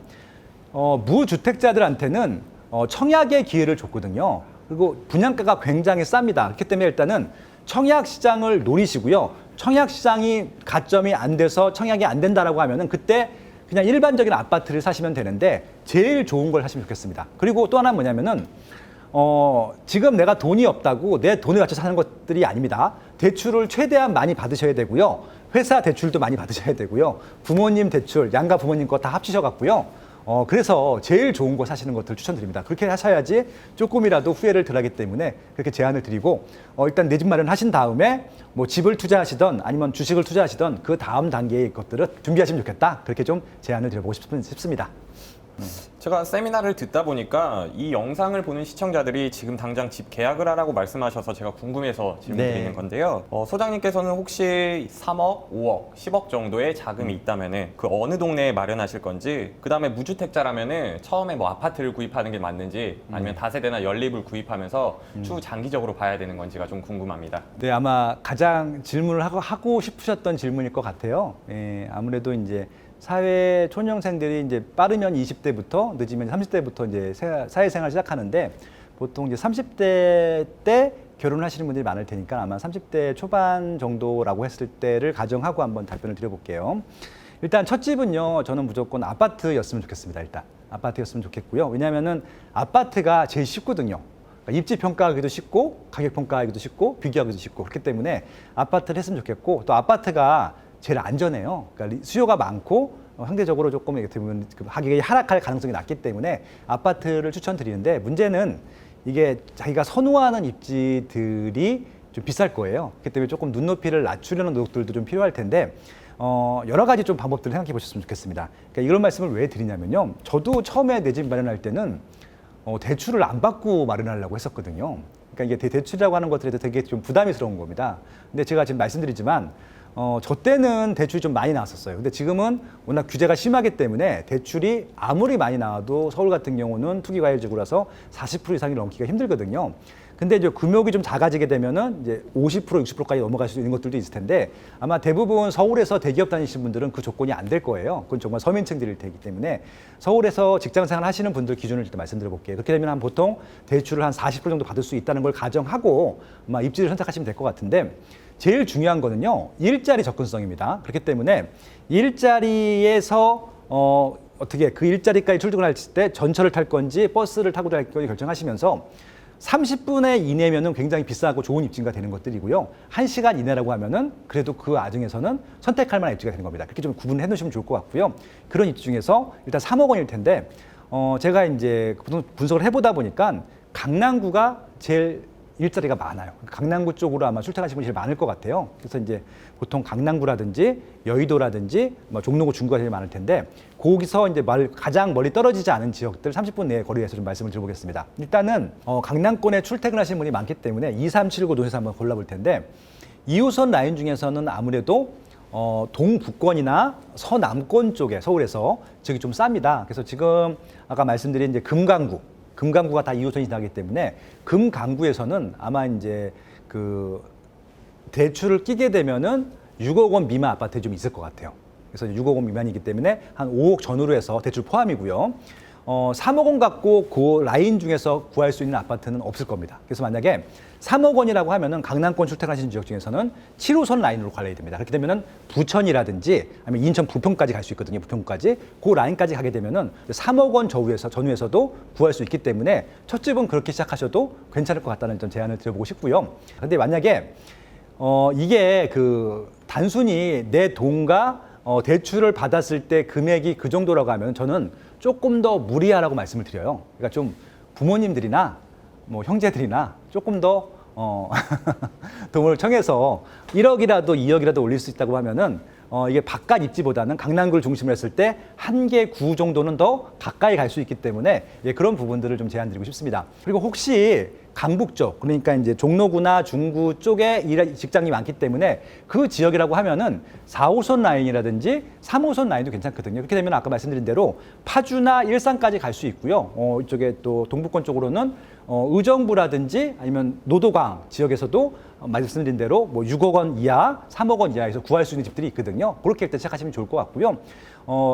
무주택자들한테는 청약의 기회를 줬거든요. 그리고 분양가가 굉장히 쌉니다. 그렇기 때문에 일단은 청약 시장을 노리시고요. 청약 시장이 가점이 안 돼서 청약이 안 된다라고 하면은 그때 그냥 일반적인 아파트를 사시면 되는데 제일 좋은 걸 하시면 좋겠습니다. 그리고 또 하나는 뭐냐면은 지금 내가 돈이 없다고 내 돈을 갖춰 사는 것들이 아닙니다. 대출을 최대한 많이 받으셔야 되고요. 회사 대출도 많이 받으셔야 되고요. 부모님 대출, 양가 부모님 거 다 합치셔갖고요. 그래서 제일 좋은 거 사시는 것들 추천드립니다. 그렇게 하셔야지 조금이라도 후회를 덜 하기 때문에 그렇게 제안을 드리고, 일단 내 집 마련 하신 다음에 뭐 집을 투자하시던 아니면 주식을 투자하시던 그 다음 단계의 것들을 준비하시면 좋겠다. 그렇게 좀 제안을 드려보고 싶습니다. 제가 세미나를 듣다 보니까 이 영상을 보는 시청자들이 지금 당장 집 계약을 하라고 말씀하셔서 제가 궁금해서 질문드리는 네. 건데요. 소장님께서는 혹시 3억, 5억, 10억 정도의 자금이 있다면은 그 어느 동네에 마련하실 건지, 그 다음에 무주택자라면은 처음에 뭐 아파트를 구입하는 게 맞는지, 아니면 다세대나 연립을 구입하면서 추후 장기적으로 봐야 되는 건지가 좀 궁금합니다. 네, 아마 가장 질문을 하고 싶으셨던 질문일 것 같아요. 예, 아무래도 이제 사회 초년생들이 이제 빠르면 20대부터 늦으면 30대부터 이제 사회생활 시작하는데, 보통 이제 30대 때 결혼하시는 분들이 많을 테니까 아마 30대 초반 정도라고 했을 때를 가정하고 한번 답변을 드려볼게요. 일단 첫 집은요, 저는 무조건 아파트였으면 좋겠습니다. 일단 아파트였으면 좋겠고요. 왜냐하면은 아파트가 제일 쉽거든요. 그러니까 입지 평가하기도 쉽고 가격 평가하기도 쉽고 비교하기도 쉽고, 그렇기 때문에 아파트를 했으면 좋겠고, 또 아파트가 제일 안전해요. 그러니까 수요가 많고 상대적으로 조금 이렇게 보면 가격이 하락할 가능성이 낮기 때문에 아파트를 추천드리는데, 문제는 이게 자기가 선호하는 입지들이 좀 비쌀 거예요. 그렇기 때문에 조금 눈높이를 낮추려는 노력들도 좀 필요할 텐데, 여러 가지 좀 방법들을 생각해 보셨으면 좋겠습니다. 그러니까 이런 말씀을 왜 드리냐면요, 저도 처음에 내 집 마련할 때는 대출을 안 받고 마련하려고 했었거든요. 그러니까 이게 대출이라고 하는 것들에도 되게 좀 부담스러운 겁니다. 근데 제가 지금 말씀드리지만 저 때는 대출이 좀 많이 나왔었어요. 근데 지금은 워낙 규제가 심하기 때문에 대출이 아무리 많이 나와도 서울 같은 경우는 투기과열지구라서 40% 이상이 넘기가 힘들거든요. 근데 이제 금액이 좀 작아지게 되면은 이제 50%, 60%까지 넘어갈 수 있는 것들도 있을 텐데, 아마 대부분 서울에서 대기업 다니시는 분들은 그 조건이 안 될 거예요. 그건 정말 서민층들일 테기 때문에 서울에서 직장생활 하시는 분들 기준을 일단 말씀드려 볼게요. 그렇게 되면 보통 대출을 한 40% 정도 받을 수 있다는 걸 가정하고 아마 입지를 선택하시면 될 것 같은데, 제일 중요한 거는요, 일자리 접근성입니다. 그렇기 때문에 일자리에서 어떻게 그 일자리까지 출퇴근할 때 전철을 탈 건지 버스를 타고 갈 건지 결정하시면서 30분의 이내면은 굉장히 비싸고 좋은 입지가 되는 것들이고요. 1시간 이내라고 하면은 그래도 그 와중에서는 선택할 만한 입지가 되는 겁니다. 그렇게 좀 구분해 놓으시면 좋을 것 같고요. 그런 입지 중에서 일단 3억 원일 텐데 제가 이제 분석을 해보다 보니까 강남구가 제일 일자리가 많아요. 강남구 쪽으로 아마 출퇴근하시는 분이 제일 많을 것 같아요. 그래서 이제 보통 강남구라든지 여의도라든지 뭐 종로구, 중구가 제일 많을 텐데 거기서 이제 가장 멀리 떨어지지 않은 지역들 30분 내의 거리에서 좀 말씀을 드려보겠습니다. 일단은 강남권에 출퇴근하시는 분이 많기 때문에 2379 노선에서 한번 골라볼 텐데 2호선 라인 중에서는 아무래도 동북권이나 서남권 쪽에 서울에서 지역이 좀 쌉니다. 그래서 지금 아까 말씀드린 이제 금강구가 다 2호선이 지나기 때문에 금강구에서는 아마 이제 그 대출을 끼게 되면은 6억 원 미만 아파트 좀 있을 것 같아요. 그래서 6억 원 미만이기 때문에 한 5억 전후로 해서 대출 포함이고요. 3억 원 갖고 그 라인 중에서 구할 수 있는 아파트는 없을 겁니다. 그래서 만약에 3억 원이라고 하면은 강남권 출퇴근하시는 지역 중에서는 7호선 라인으로 관리해야 됩니다. 그렇게 되면은 부천이라든지 아니면 인천 부평까지 갈 수 있거든요. 부평까지. 그 라인까지 가게 되면은 3억 원 전후에서도 구할 수 있기 때문에 첫 집은 그렇게 시작하셔도 괜찮을 것 같다는 좀 제안을 드려보고 싶고요. 근데 만약에 이게 그 단순히 내 돈과 대출을 받았을 때 금액이 그 정도라고 하면 저는 조금 더 무리하라고 말씀을 드려요. 그러니까 좀 부모님들이나 뭐 형제들이나 조금 더 도움을 청해서 1억이라도 2억이라도 올릴 수 있다고 하면은 이게 바깥 입지보다는 강남구를 중심으로 했을 때 한 개 구 정도는 더 가까이 갈 수 있기 때문에 그런 부분들을 좀 제안드리고 싶습니다. 그리고 혹시 강북 쪽, 그러니까 이제 종로구나 중구 쪽에 직장이 많기 때문에 그 지역이라고 하면은 4호선 라인이라든지 3호선 라인도 괜찮거든요. 그렇게 되면 아까 말씀드린 대로 파주나 일산까지 갈 수 있고요. 이쪽에 또 동북권 쪽으로는 의정부라든지 아니면 노도강 지역에서도 말씀드린 대로 뭐 6억 원 이하, 3억 원 이하에서 구할 수 있는 집들이 있거든요. 그렇게 일단 시작하시면 좋을 것 같고요.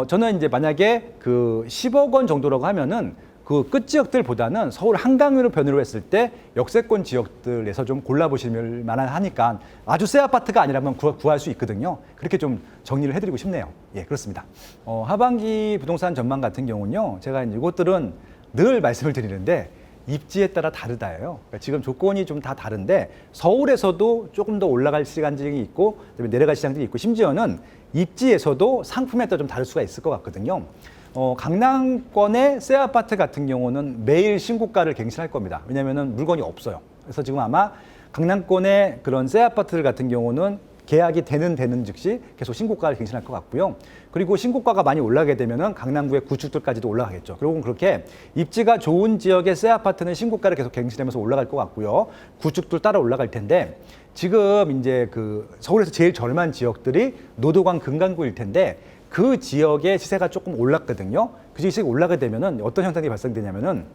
저는 이제 만약에 그 10억 원 정도라고 하면은 그 끝 지역들보다는 서울 한강으로 변으로 했을 때 역세권 지역들에서 좀 골라보실 만하니까 아주 새 아파트가 아니라면 구할 수 있거든요. 그렇게 좀 정리를 해드리고 싶네요. 예, 그렇습니다. 하반기 부동산 전망 같은 경우는요, 제가 이것들은 늘 말씀을 드리는데 입지에 따라 다르다예요. 그러니까 지금 조건이 좀 다 다른데 서울에서도 조금 더 올라갈 시장들이 있고 그다음에 내려갈 시장들이 있고 심지어는 입지에서도 상품에 따라 좀 다를 수가 있을 것 같거든요. 강남권의 새 아파트 같은 경우는 매일 신고가를 갱신할 겁니다. 왜냐하면 물건이 없어요. 그래서 지금 아마 강남권의 그런 새 아파트들 같은 경우는 계약이 되는 즉시 계속 신고가를 갱신할 것 같고요. 그리고 신고가가 많이 올라가게 되면은 강남구의 구축들까지도 올라가겠죠. 그리고 그렇게 입지가 좋은 지역의 새 아파트는 신고가를 계속 갱신하면서 올라갈 것 같고요. 구축들 따라 올라갈 텐데 지금 이제 그 서울에서 제일 저렴한 지역들이 노도강 금강구일 텐데 그 지역의 시세가 조금 올랐거든요. 그 시세가 올라가게 되면은 어떤 현상이 발생되냐면은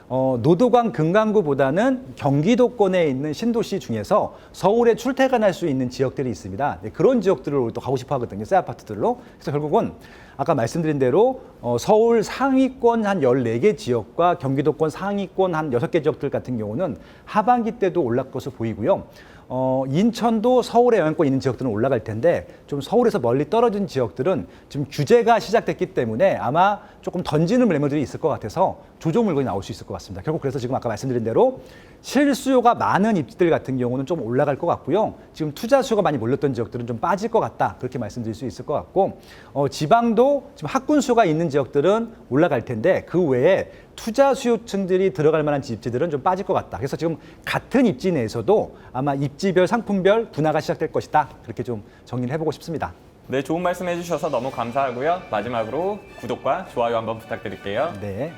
노도강 금강구보다는 경기도권에 있는 신도시 중에서 서울에 출퇴근할 수 있는 지역들이 있습니다. 그런 지역들을 또 가고 싶어 하거든요. 새 아파트들로. 그래서 결국은 아까 말씀드린 대로 서울 상위권 한 14개 지역과 경기도권 상위권 한 6개 지역들 같은 경우는 하반기 때도 올라갈 것으로 보이고요. 인천도 서울에 영향권 있는 지역들은 올라갈 텐데 좀 서울에서 멀리 떨어진 지역들은 지금 규제가 시작됐기 때문에 아마 조금 던지는 매물들이 있을 것 같아서 조정 물건이 나올 수 있을 것 같습니다. 결국 그래서 지금 아까 말씀드린 대로 실수요가 많은 입지들 같은 경우는 좀 올라갈 것 같고요. 지금 투자 수요가 많이 몰렸던 지역들은 좀 빠질 것 같다. 그렇게 말씀드릴 수 있을 것 같고 지방도 지금 학군 수가 있는 지역들은 올라갈 텐데 그 외에 투자 수요층들이 들어갈 만한 입지들은 좀 빠질 것 같다. 그래서 지금 같은 입지 내에서도 아마 입지별 상품별 분화가 시작될 것이다. 그렇게 좀 정리를 해보고 싶습니다. 네, 좋은 말씀 해주셔서 너무 감사하고요. 마지막으로 구독과 좋아요 한번 부탁드릴게요. 네,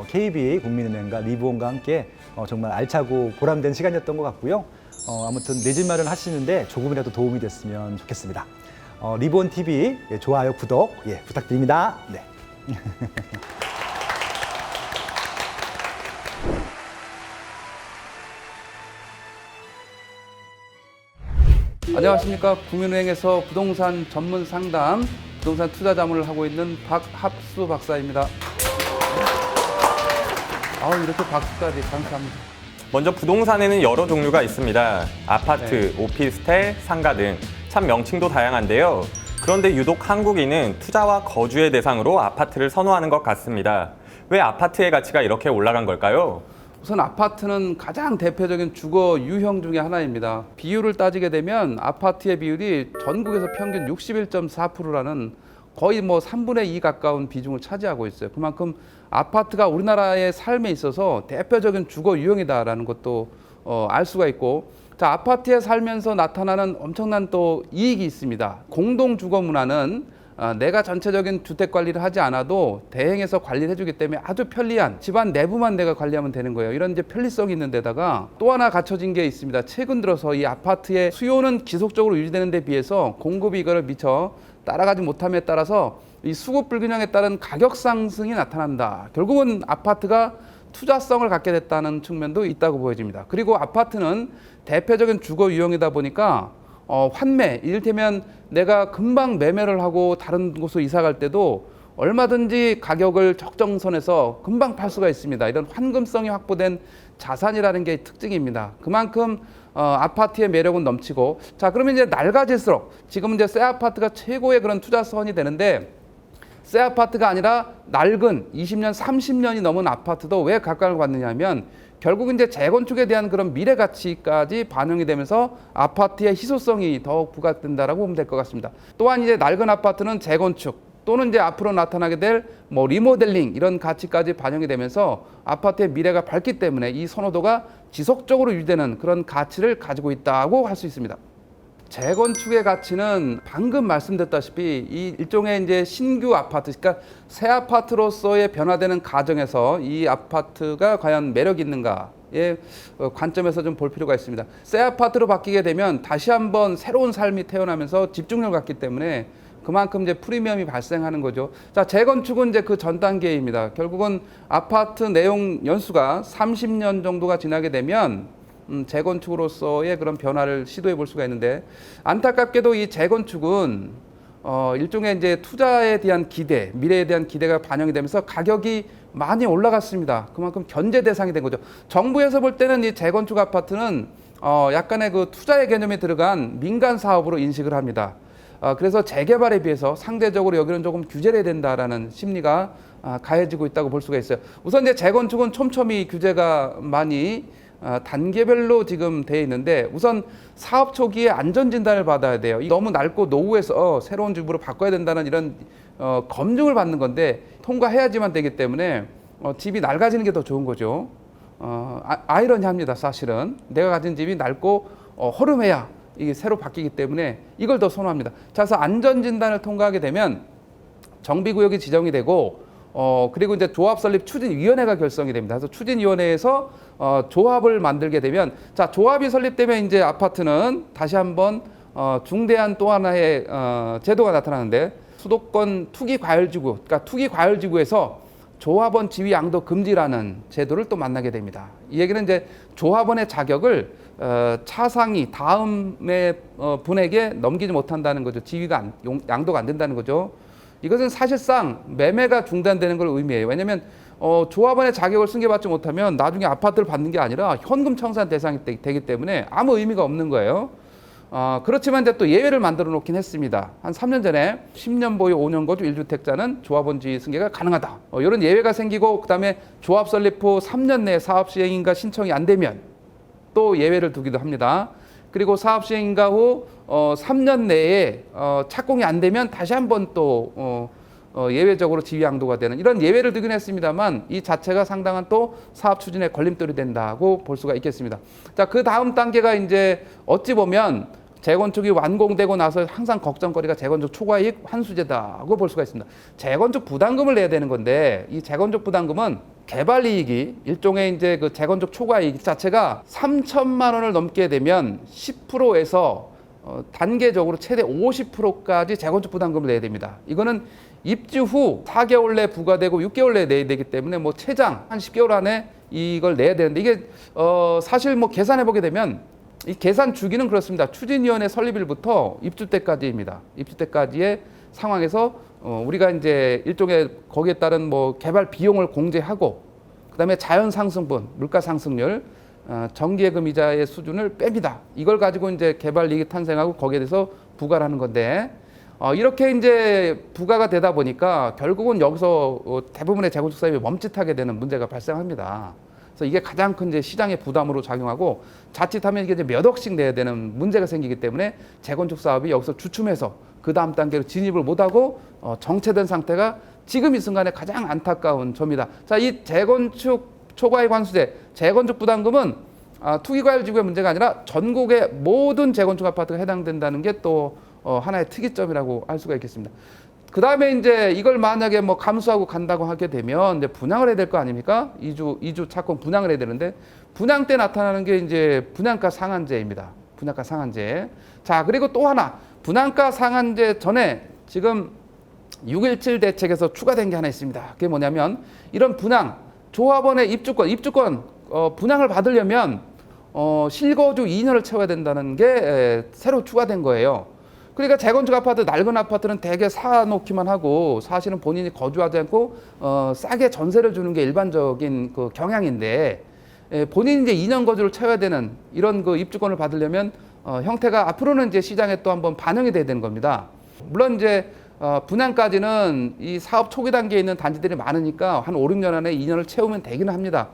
KB 국민은행과 리브온과 함께 정말 알차고 보람된 시간이었던 것 같고요. 아무튼 내 집 마련 하시는데 조금이라도 도움이 됐으면 좋겠습니다. 리브온 TV 좋아요, 구독 부탁드립니다. 네. 안녕하십니까. 국민은행에서 부동산 전문 상담, 부동산 투자 자문을 하고 있는 박합수 박사입니다. 이렇게 박수까지 감사합니다. 먼저 부동산에는 여러 종류가 있습니다. 아파트, 오피스텔, 상가 등 참 명칭도 다양한데요. 그런데 유독 한국인은 투자와 거주의 대상으로 아파트를 선호하는 것 같습니다. 왜 아파트의 가치가 이렇게 올라간 걸까요? 우선 아파트는 가장 대표적인 주거 유형 중에 하나입니다. 비율을 따지게 되면 아파트의 비율이 전국에서 평균 61.4%라는 거의 뭐 3분의 2 가까운 비중을 차지하고 있어요. 그만큼 아파트가 우리나라의 삶에 있어서 대표적인 주거 유형이다라는 것도 알 수가 있고, 자, 아파트에 살면서 나타나는 엄청난 또 이익이 있습니다. 공동 주거 문화는 내가 전체적인 주택 관리를 하지 않아도 대행해서 관리를 해주기 때문에 아주 편리한, 집안 내부만 내가 관리하면 되는 거예요. 이런 이제 편리성이 있는 데다가 또 하나 갖춰진 게 있습니다. 최근 들어서 이 아파트의 수요는 지속적으로 유지되는 데 비해서 공급이 이거를 미처 따라가지 못함에 따라서 이 수급 불균형에 따른 가격 상승이 나타난다. 결국은 아파트가 투자성을 갖게 됐다는 측면도 있다고 보여집니다. 그리고 아파트는 대표적인 주거 유형이다 보니까 환매, 이를테면 내가 금방 매매를 하고 다른 곳으로 이사 갈 때도 얼마든지 가격을 적정선에서 금방 팔 수가 있습니다. 이런 환금성이 확보된 자산이라는 게 특징입니다. 그만큼 아파트의 매력은 넘치고, 자, 그러면 이제 낡아질수록 지금 이제 새 아파트가 최고의 그런 투자선이 되는데, 새 아파트가 아니라 낡은 20년, 30년이 넘은 아파트도 왜 각광을 받느냐 하면 결국 이제 재건축에 대한 그런 미래 가치까지 반영이 되면서 아파트의 희소성이 더욱 부각된다라고 보면 될 것 같습니다. 또한 이제 낡은 아파트는 재건축 또는 이제 앞으로 나타나게 될 뭐 리모델링 이런 가치까지 반영이 되면서 아파트의 미래가 밝기 때문에 이 선호도가 지속적으로 유지되는 그런 가치를 가지고 있다고 할 수 있습니다. 재건축의 가치는 방금 말씀드렸다시피 이 일종의 이제 신규 아파트, 그러니까 새 아파트로서의 변화되는 과정에서 이 아파트가 과연 매력 있는가의 관점에서 좀 볼 필요가 있습니다. 새 아파트로 바뀌게 되면 다시 한번 새로운 삶이 태어나면서 집중력을 갖기 때문에 그만큼 이제 프리미엄이 발생하는 거죠. 자, 재건축은 이제 그 전 단계입니다. 결국은 아파트 내용 연수가 30년 정도가 지나게 되면 재건축으로서의 그런 변화를 시도해 볼 수가 있는데, 안타깝게도 이 재건축은 일종의 이제 투자에 대한 기대, 미래에 대한 기대가 반영이 되면서 가격이 많이 올라갔습니다. 그만큼 견제 대상이 된 거죠. 정부에서 볼 때는 이 재건축 아파트는 약간의 그 투자의 개념이 들어간 민간 사업으로 인식을 합니다. 그래서 재개발에 비해서 상대적으로 여기는 조금 규제를 해야 된다라는 심리가 가해지고 있다고 볼 수가 있어요. 우선 이제 재건축은 촘촘히 규제가 많이 단계별로 지금 되어 있는데, 우선 사업 초기에 안전진단을 받아야 돼요. 너무 낡고 노후해서 새로운 집으로 바꿔야 된다는 이런 검증을 받는 건데 통과해야지만 되기 때문에 집이 낡아지는 게 더 좋은 거죠. 아이러니합니다. 사실은 내가 가진 집이 낡고 허름해야 이게 새로 바뀌기 때문에 이걸 더 선호합니다. 자, 그래서 안전진단을 통과하게 되면 정비구역이 지정이 되고 그리고 이제 조합 설립 추진위원회가 결성이 됩니다. 그래서 추진위원회에서 조합을 만들게 되면, 자, 조합이 설립되면 이제 아파트는 다시 한번 중대한 또 하나의 제도가 나타나는데, 수도권 투기과열지구, 그러니까 투기과열지구에서 조합원 지위 양도 금지라는 제도를 또 만나게 됩니다. 이 얘기는 이제 조합원의 자격을 차상위 다음의 분에게 넘기지 못한다는 거죠. 지위가 양도가 안 된다는 거죠. 이것은 사실상 매매가 중단되는 걸 의미해요. 왜냐하면 조합원의 자격을 승계받지 못하면 나중에 아파트를 받는 게 아니라 현금 청산 대상이 되기 때문에 아무 의미가 없는 거예요. 그렇지만 이제 또 예외를 만들어 놓긴 했습니다. 한 3년 전에 10년 보유 5년 거주 1주택자는 조합원주의 승계가 가능하다. 이런 예외가 생기고, 그다음에 조합 설립 후 3년 내에 사업 시행인가 신청이 안 되면 또 예외를 두기도 합니다. 그리고 사업 시행인가 후 3년 내에 착공이 안 되면 다시 한번 또 예외적으로 지위 양도가 되는 이런 예외를 두긴 했습니다만, 이 자체가 상당한 또 사업 추진에 걸림돌이 된다고 볼 수가 있겠습니다. 자, 그 다음 단계가 이제 어찌 보면 재건축이 완공되고 나서 항상 걱정거리가 재건축 초과이익 환수제다고 볼 수가 있습니다. 재건축 부담금을 내야 되는 건데, 이 재건축 부담금은 개발 이익이 일종의 이제 그 재건축 초과이익 자체가 3천만 원을 넘게 되면 10%에서 단계적으로 최대 50%까지 재건축 부담금을 내야 됩니다. 이거는 입주 후 4개월 내 부과되고 6개월 내에 내야 되기 때문에 뭐 최장 한 10개월 안에 이걸 내야 되는데, 이게 사실 뭐 계산해 보게 되면 이 계산 주기는 그렇습니다. 추진위원회 설립일부터 입주 때까지입니다. 입주 때까지의 상황에서 우리가 이제 일종의 거기에 따른 뭐 개발 비용을 공제하고, 그다음에 자연 상승분, 물가 상승률, 정기예금 이자의 수준을 뺍니다. 이걸 가지고 이제 개발 이익이 탄생하고 거기에 대해서 부과를 하는 건데 이렇게 이제 부과가 되다 보니까 결국은 여기서 대부분의 재건축 사업이 멈칫하게 되는 문제가 발생합니다. 그래서 이게 가장 큰 이제 시장의 부담으로 작용하고 자칫하면 이게 이제 몇 억씩 내야 되는 문제가 생기기 때문에 재건축 사업이 여기서 주춤해서 그 다음 단계로 진입을 못하고 정체된 상태가 지금 이 순간에 가장 안타까운 점이다. 자, 이 재건축 초과의 관수제, 재건축 부담금은 투기과열지구의 문제가 아니라 전국의 모든 재건축 아파트가 해당된다는 게 또 하나의 특이점이라고 할 수가 있겠습니다. 그 다음에 이제 이걸 만약에 뭐 감수하고 간다고 하게 되면 이제 분양을 해야 될 거 아닙니까? 이주 착공 분양을 해야 되는데 분양 때 나타나는 게 이제 분양가 상한제입니다. 분양가 상한제. 자, 그리고 또 하나 분양가 상한제 전에 지금 6.17 대책에서 추가된 게 하나 있습니다. 그게 뭐냐면 이런 분양 조합원의 입주권 분양을 받으려면 실거주 2년을 채워야 된다는 게 새로 추가된 거예요. 그러니까 재건축 아파트, 낡은 아파트는 대개 사놓기만 하고 사실은 본인이 거주하지 않고 싸게 전세를 주는 게 일반적인 그 경향인데 본인이 이제 2년 거주를 채워야 되는 이런 그 입주권을 받으려면 형태가 앞으로는 이제 시장에 또 한번 반영이 돼야 되는 겁니다. 물론 이제 분양까지는 이 사업 초기 단계에 있는 단지들이 많으니까 한 5, 6년 안에 2년을 채우면 되기는 합니다.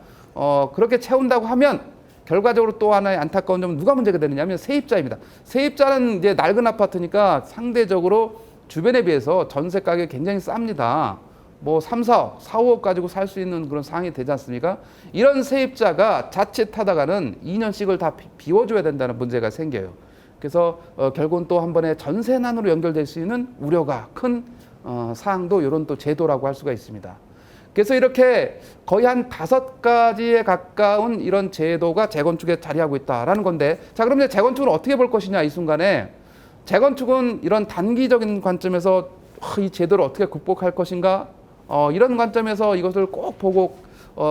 그렇게 채운다고 하면 결과적으로 또 하나의 안타까운 점은 누가 문제가 되느냐면 세입자입니다. 세입자는 이제 낡은 아파트니까 상대적으로 주변에 비해서 전세 가격이 굉장히 쌉니다. 뭐 3, 4억, 4, 5억 가지고 살 수 있는 그런 상황이 되지 않습니까? 이런 세입자가 자칫하다가는 2년씩을 다 비워줘야 된다는 문제가 생겨요. 그래서 결국은 또 한 번에 전세난으로 연결될 수 있는 우려가 큰 사항도 이런 또 제도라고 할 수가 있습니다. 그래서 이렇게 거의 한 5가지에 가까운 이런 제도가 재건축에 자리하고 있다라는 건데, 자, 그럼 이제 재건축을 어떻게 볼 것이냐, 이 순간에. 재건축은 이런 단기적인 관점에서 이 제도를 어떻게 극복할 것인가, 이런 관점에서 이것을 꼭 보고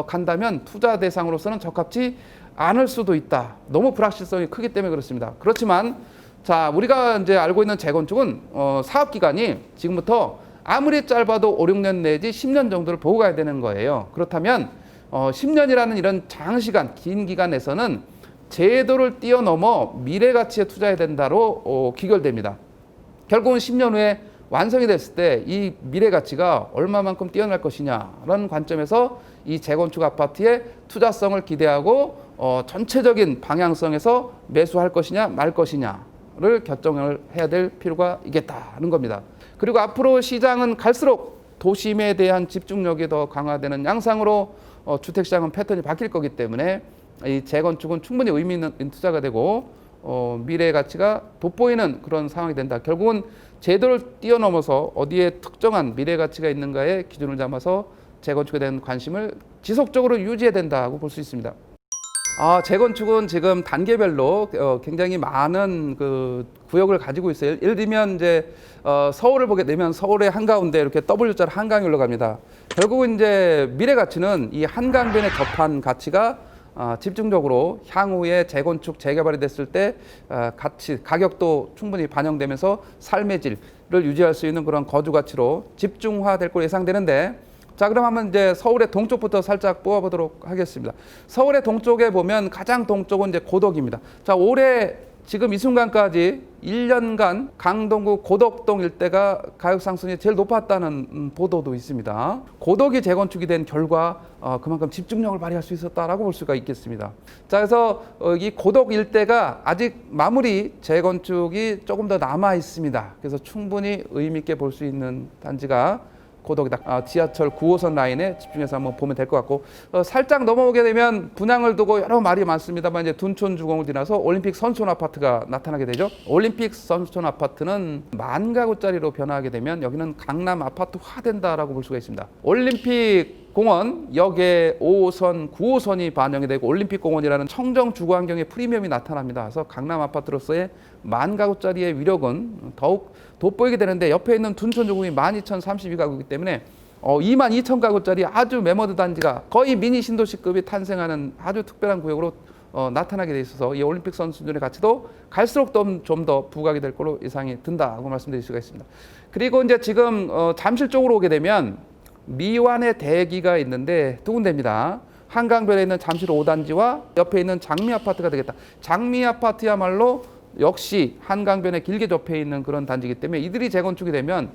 간다면 투자 대상으로서는 적합치 않을 수도 있다. 너무 불확실성이 크기 때문에 그렇습니다. 그렇지만 자, 우리가 이제 알고 있는 재건축은 사업 기간이 지금부터 아무리 짧아도 5, 6년 내지 10년 정도를 보고 가야 되는 거예요. 그렇다면 10년이라는 이런 장시간, 긴 기간에서는 제도를 뛰어넘어 미래 가치에 투자해야 된다로 귀결됩니다. 결국은 10년 후에 완성이 됐을 때 이 미래 가치가 얼마만큼 뛰어날 것이냐라는 관점에서 이 재건축 아파트의 투자성을 기대하고 전체적인 방향성에서 매수할 것이냐 말 것이냐를 결정을 해야 될 필요가 있겠다는 겁니다. 그리고 앞으로 시장은 갈수록 도심에 대한 집중력이 더 강화되는 양상으로 주택시장은 패턴이 바뀔 거기 때문에 이 재건축은 충분히 의미 있는 투자가 되고 미래의 가치가 돋보이는 그런 상황이 된다. 결국은 제도를 뛰어넘어서 어디에 특정한 미래 가치가 있는가에 기준을 잡아서 재건축에 대한 관심을 지속적으로 유지해야 된다고 볼 수 있습니다. 재건축은 지금 단계별로 굉장히 많은 그 구역을 가지고 있어요. 예를 들면 이제 서울을 보게 되면 서울의 한가운데 이렇게 W자로 한강이 올라갑니다. 결국은 이제 미래 가치는 이 한강변에 접한 가치가 집중적으로 향후에 재건축, 재개발이 됐을 때 가격도 충분히 반영되면서 삶의 질을 유지할 수 있는 그런 거주 가치로 집중화될 걸로 예상되는데, 자, 그럼 한번 이제 서울의 동쪽부터 살짝 뽑아보도록 하겠습니다. 서울의 동쪽에 보면 가장 동쪽은 이제 고덕입니다. 자, 올해 지금 이 순간까지 1년간 강동구 고덕동 일대가 가격 상승이 제일 높았다는 보도도 있습니다. 고덕이 재건축이 된 결과 그만큼 집중력을 발휘할 수 있었다라고 볼 수가 있겠습니다. 자, 그래서 이 고덕 일대가 아직 마무리 재건축이 조금 더 남아 있습니다. 그래서 충분히 의미 있게 볼 수 있는 단지가 고덕이다. 지하철 9호선 라인에 집중해서 한번 보면 될 것 같고, 살짝 넘어오게 되면 분양을 두고 여러 말이 많습니다만 이제 둔촌 주공을 지나서 올림픽 선촌 아파트가 나타나게 되죠. 올림픽 선촌 아파트는 10,000가구짜리로 변화하게 되면 여기는 강남 아파트화 된다라고 볼 수가 있습니다. 올림픽 공원 역에 5호선, 9호선이 반영이 되고 올림픽 공원이라는 청정 주거 환경의 프리미엄이 나타납니다. 그래서 강남 아파트로서의 10,000가구짜리의 위력은 더욱 돋보이게 되는데, 옆에 있는 둔촌 주공이 12,032가구이기 때문에 22,000가구짜리 아주 매머드 단지가 거의 미니 신도시급이 탄생하는 아주 특별한 구역으로 나타나게 돼 있어서 이 올림픽 선수촌의 가치도 갈수록 좀 더 부각이 될 걸로 예상이 든다고 말씀드릴 수가 있습니다. 그리고 이제 지금 잠실 쪽으로 오게 되면 미완의 대기가 있는데 두 군데입니다. 한강변에 있는 잠실 5단지와 옆에 있는 장미 아파트가 되겠다. 장미 아파트야말로 역시 한강변에 길게 접해 있는 그런 단지이기 때문에 이들이 재건축이 되면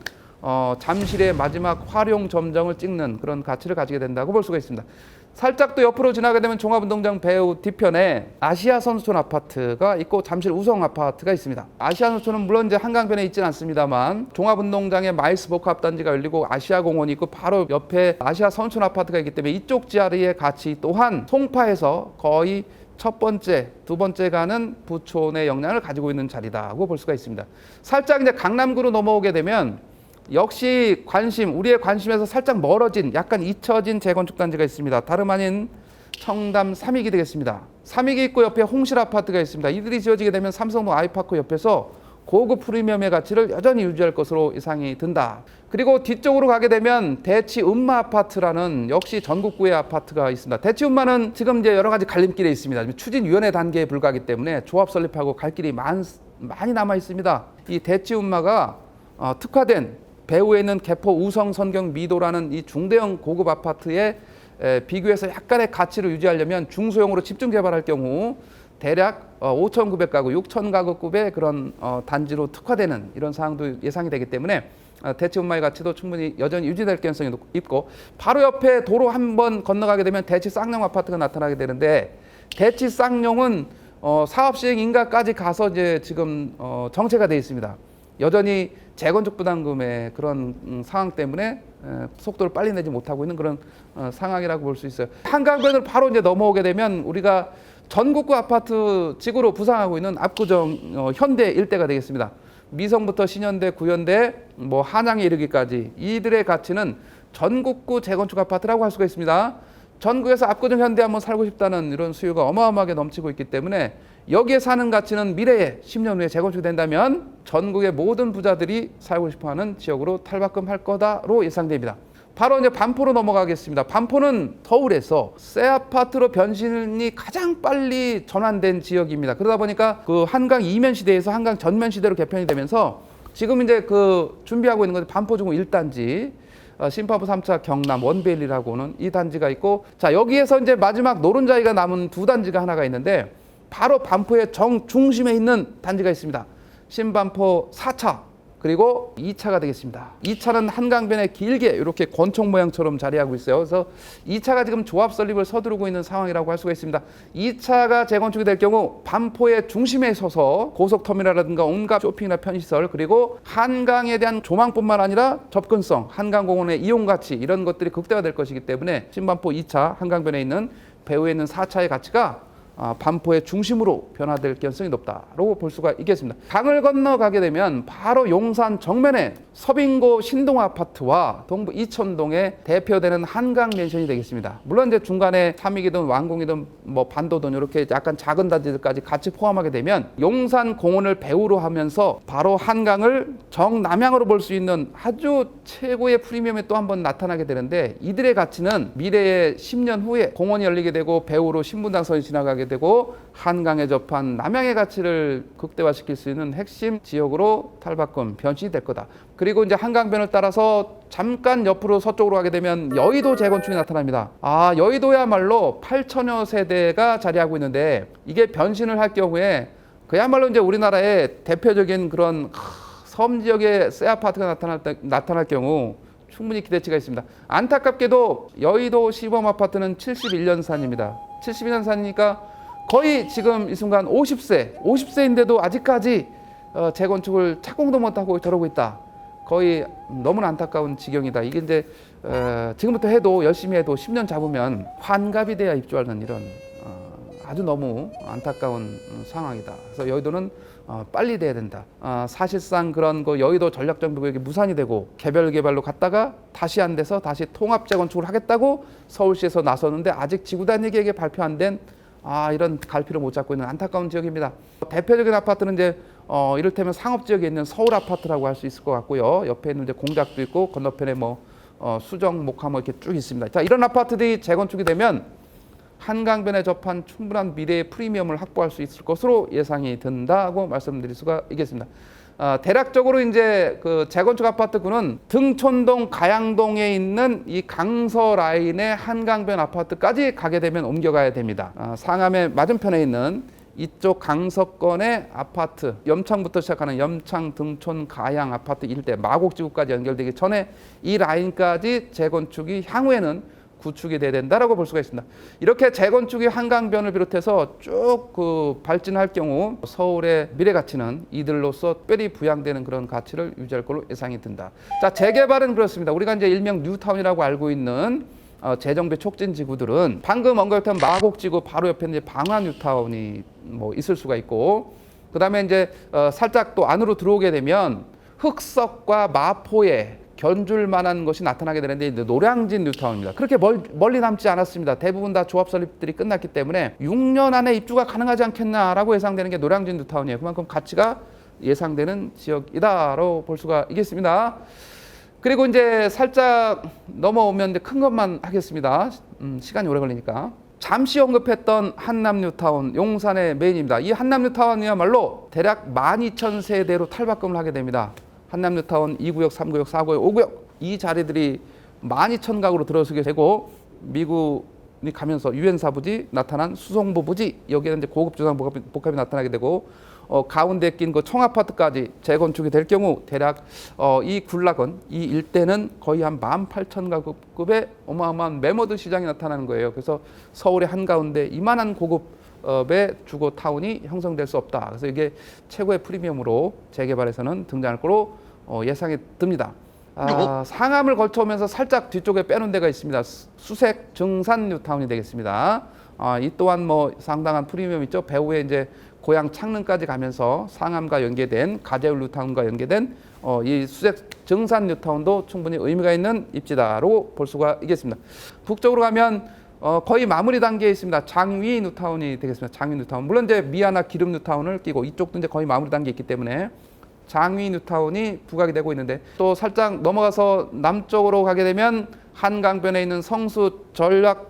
잠실의 마지막 활용 점정을 찍는 그런 가치를 가지게 된다고 볼 수가 있습니다. 살짝 또 옆으로 지나게 되면 종합운동장 배후 뒤편에 아시아 선수촌 아파트가 있고 잠실 우성 아파트가 있습니다. 아시아 선수촌은 물론 이제 한강변에 있지는 않습니다만 종합운동장에 마일스 복합단지가 열리고 아시아공원이 있고 바로 옆에 아시아 선수촌 아파트가 있기 때문에 이쪽 자리의 가치 또한 송파에서 거의 첫 번째, 두 번째 가는 부촌의 역량을 가지고 있는 자리다고 볼 수가 있습니다. 살짝 이제 강남구로 넘어오게 되면 역시 우리의 관심에서 살짝 멀어진 약간 잊혀진 재건축 단지가 있습니다. 다름 아닌 청담 삼익이 되겠습니다. 삼익이 있고 옆에 홍실 아파트가 있습니다. 이들이 지어지게 되면 삼성동 아이파크 옆에서 고급 프리미엄의 가치를 여전히 유지할 것으로 예상이 든다. 그리고 뒤쪽으로 가게 되면 대치 음마 아파트라는 역시 전국구의 아파트가 있습니다. 대치 음마는 지금 이제 여러 가지 갈림길에 있습니다. 추진위원회 단계에 불과하기 때문에 조합 설립하고 갈 길이 많이 남아 있습니다. 이 대치 음마가 특화된 배후에 있는 개포 우성 선경 미도라는 이 중대형 고급 아파트에 비교해서 약간의 가치를 유지하려면 중소형으로 집중 개발할 경우 대략 5,900가구, 6,000가구급의 그런 단지로 특화되는 이런 사항도 예상이 되기 때문에 대치 음마의 가치도 충분히 여전히 유지될 가능성이 있고 바로 옆에 도로 한번 건너가게 되면 대치 쌍용 아파트가 나타나게 되는데 대치 쌍용은 사업 시행 인가까지 가서 이제 지금 정체가 되어 있습니다. 여전히 재건축 부담금의 그런 상황 때문에 속도를 빨리 내지 못하고 있는 그런 상황이라고 볼 수 있어요. 한강변을 바로 이제 넘어오게 되면 우리가 전국구 아파트 지구로 부상하고 있는 압구정 현대 일대가 되겠습니다. 미성부터 신현대, 구현대, 한양에 이르기까지 이들의 가치는 전국구 재건축 아파트라고 할 수가 있습니다. 전국에서 압구정 현대 한번 살고 싶다는 이런 수요가 어마어마하게 넘치고 있기 때문에 여기에 사는 가치는 미래에 10년 후에 재건축이 된다면 전국의 모든 부자들이 살고 싶어하는 지역으로 탈바꿈할 거다로 예상됩니다. 바로 이제 반포로 넘어가겠습니다. 반포는 서울에서 새 아파트로 변신이 가장 빨리 전환된 지역입니다. 그러다 보니까 그 한강 이면 시대에서 한강 전면 시대로 개편이 되면서 지금 이제 그 준비하고 있는 것이 반포중구 1단지, 신파부 3차 경남 원베일리라고는 이 단지가 있고, 자 여기에서 이제 마지막 노른자리가 남은 두 단지가 하나가 있는데 바로 반포의 정중심에 있는 단지가 있습니다. 신반포 4차 그리고 2차가 되겠습니다. 2차는 한강변에 길게 이렇게 권총 모양처럼 자리하고 있어요. 그래서 2차가 지금 조합 설립을 서두르고 있는 상황이라고 할 수가 있습니다. 2차가 재건축이 될 경우 반포의 중심에 서서 고속터미널이라든가 온갖 쇼핑이나 편의시설 그리고 한강에 대한 조망뿐만 아니라 접근성, 한강공원의 이용가치 이런 것들이 극대화될 것이기 때문에 신반포 2차 한강변에 있는 배후에 있는 4차의 가치가 반포의 중심으로 변화될 가능성이 높다고 볼 수가 있겠습니다. 강을 건너가게 되면 바로 용산 정면에 서빙고 신동 아파트와 동부 이천동의 대표되는 한강 맨션이 되겠습니다. 물론 이제 중간에 삼익이든 완공이든 반도든 이렇게 약간 작은 단지들까지 같이 포함하게 되면 용산 공원을 배후로 하면서 바로 한강을 정남향으로 볼 수 있는 아주 최고의 프리미엄이 또 한 번 나타나게 되는데 이들의 가치는 미래의 10년 후에 공원이 열리게 되고 배후로 신분당선이 지나가게 되고 한강에 접한 남양의 가치를 극대화시킬 수 있는 핵심 지역으로 탈바꿈 변신이 될 거다. 그리고 이제 한강변을 따라서 잠깐 옆으로 서쪽으로 가게 되면 여의도 재건축이 나타납니다. 여의도야말로 8천여 세대가 자리하고 있는데 이게 변신을 할 경우에 그야말로 이제 우리나라의 대표적인 그런 섬 지역의 새 아파트가 나타날 경우 충분히 기대치가 있습니다. 안타깝게도 여의도 시범 아파트는 71년산입니다. 71년산이니까 거의 지금 이 순간 50세인데도 아직까지 재건축을 착공도 못하고 저러고 있다. 거의 너무나 안타까운 지경이다. 이게 이제 지금부터 해도 열심히 해도 10년 잡으면 환갑이 돼야 입주하는 이런 아주 너무 안타까운 상황이다. 그래서 여의도는 빨리 돼야 된다. 사실상 그런 거 여의도 전략정비구역이 무산이 되고 개별 개발로 갔다가 다시 안 돼서 다시 통합 재건축을 하겠다고 서울시에서 나섰는데 아직 지구단위계획에 발표 안 된 이런 갈피를 못 잡고 있는 안타까운 지역입니다. 대표적인 아파트는 이제 이를테면 상업 지역에 있는 서울 아파트라고 할 수 있을 것 같고요. 옆에 있는 이제 공작도 있고 건너편에 수정, 목화 이렇게 쭉 있습니다. 자, 이런 아파트들이 재건축이 되면 한강변에 접한 충분한 미래의 프리미엄을 확보할 수 있을 것으로 예상이 된다고 말씀드릴 수가 있겠습니다. 대략적으로 이제 그 재건축 아파트구는 등촌동, 가양동에 있는 이 강서 라인의 한강변 아파트까지 가게 되면 옮겨가야 됩니다. 상암의 맞은편에 있는 이쪽 강서권의 아파트, 염창부터 시작하는 염창, 등촌, 가양 아파트 일대, 마곡지구까지 연결되기 전에 이 라인까지 재건축이 향후에는 구축이 돼야 된다라고 볼 수가 있습니다. 이렇게 재건축이 한강변을 비롯해서 쭉 그 발전할 경우 서울의 미래 가치는 이들로서 특별히 부양되는 그런 가치를 유지할 걸로 예상이 든다. 자, 재개발은 그렇습니다. 우리가 이제 일명 뉴타운이라고 알고 있는 재정비 촉진 지구들은 방금 언급했던 마곡지구 바로 옆에 이제 방화 뉴타운이 뭐 있을 수가 있고, 그다음에 이제 살짝 또 안으로 들어오게 되면 흑석과 마포에 견줄 만한 것이 나타나게 되는데 이제 노량진 뉴타운입니다. 그렇게 멀리 남지 않았습니다. 대부분 다 조합 설립들이 끝났기 때문에 6년 안에 입주가 가능하지 않겠나라고 예상되는 게 노량진 뉴타운이에요. 그만큼 가치가 예상되는 지역이다라고 볼 수가 있겠습니다. 그리고 이제 살짝 넘어오면 이제 큰 것만 하겠습니다. 시간이 오래 걸리니까. 잠시 언급했던 한남 뉴타운, 용산의 메인입니다. 이 한남 뉴타운이야말로 대략 12,000세대로 탈바꿈을 하게 됩니다. 한남 뉴타운 2구역, 3구역, 4구역, 5구역 이 자리들이 12,000가구로 들어서게 되고, 미군이 가면서 유엔사 부지 나타난 수송부 부지, 여기에는 이제 고급 주상 복합이 나타나게 되고, 가운데 낀 그 청아파트까지 재건축이 될 경우 대략 이 군락은, 이 일대는 거의 한 18,000가구급의 어마어마한 매머드 시장이 나타나는 거예요. 그래서 서울의 한가운데 이만한 고급의 주거 타운이 형성될 수 없다. 그래서 이게 최고의 프리미엄으로 재개발에서는 등장할 거로 예상이 듭니다. 상암을 거쳐오면서 살짝 뒤쪽에 빼놓은 데가 있습니다. 수색 증산 뉴타운이 되겠습니다. 이 또한 뭐 상당한 프리미엄 있죠. 배후에 이제 고향 창릉까지 가면서 상암과 연계된 가재울 뉴타운과 연계된 이 수색 증산 뉴타운도 충분히 의미가 있는 입지다로 볼 수가 있겠습니다. 북쪽으로 가면 거의 마무리 단계에 있습니다. 장위 뉴타운이 되겠습니다. 장위 뉴타운. 물론 이제 미아나 기름 뉴타운을 끼고 이쪽도 이제 거의 마무리 단계에 있기 때문에 장위 뉴타운이 부각이 되고 있는데, 또 살짝 넘어가서 남쪽으로 가게 되면 한강변에 있는 성수 전략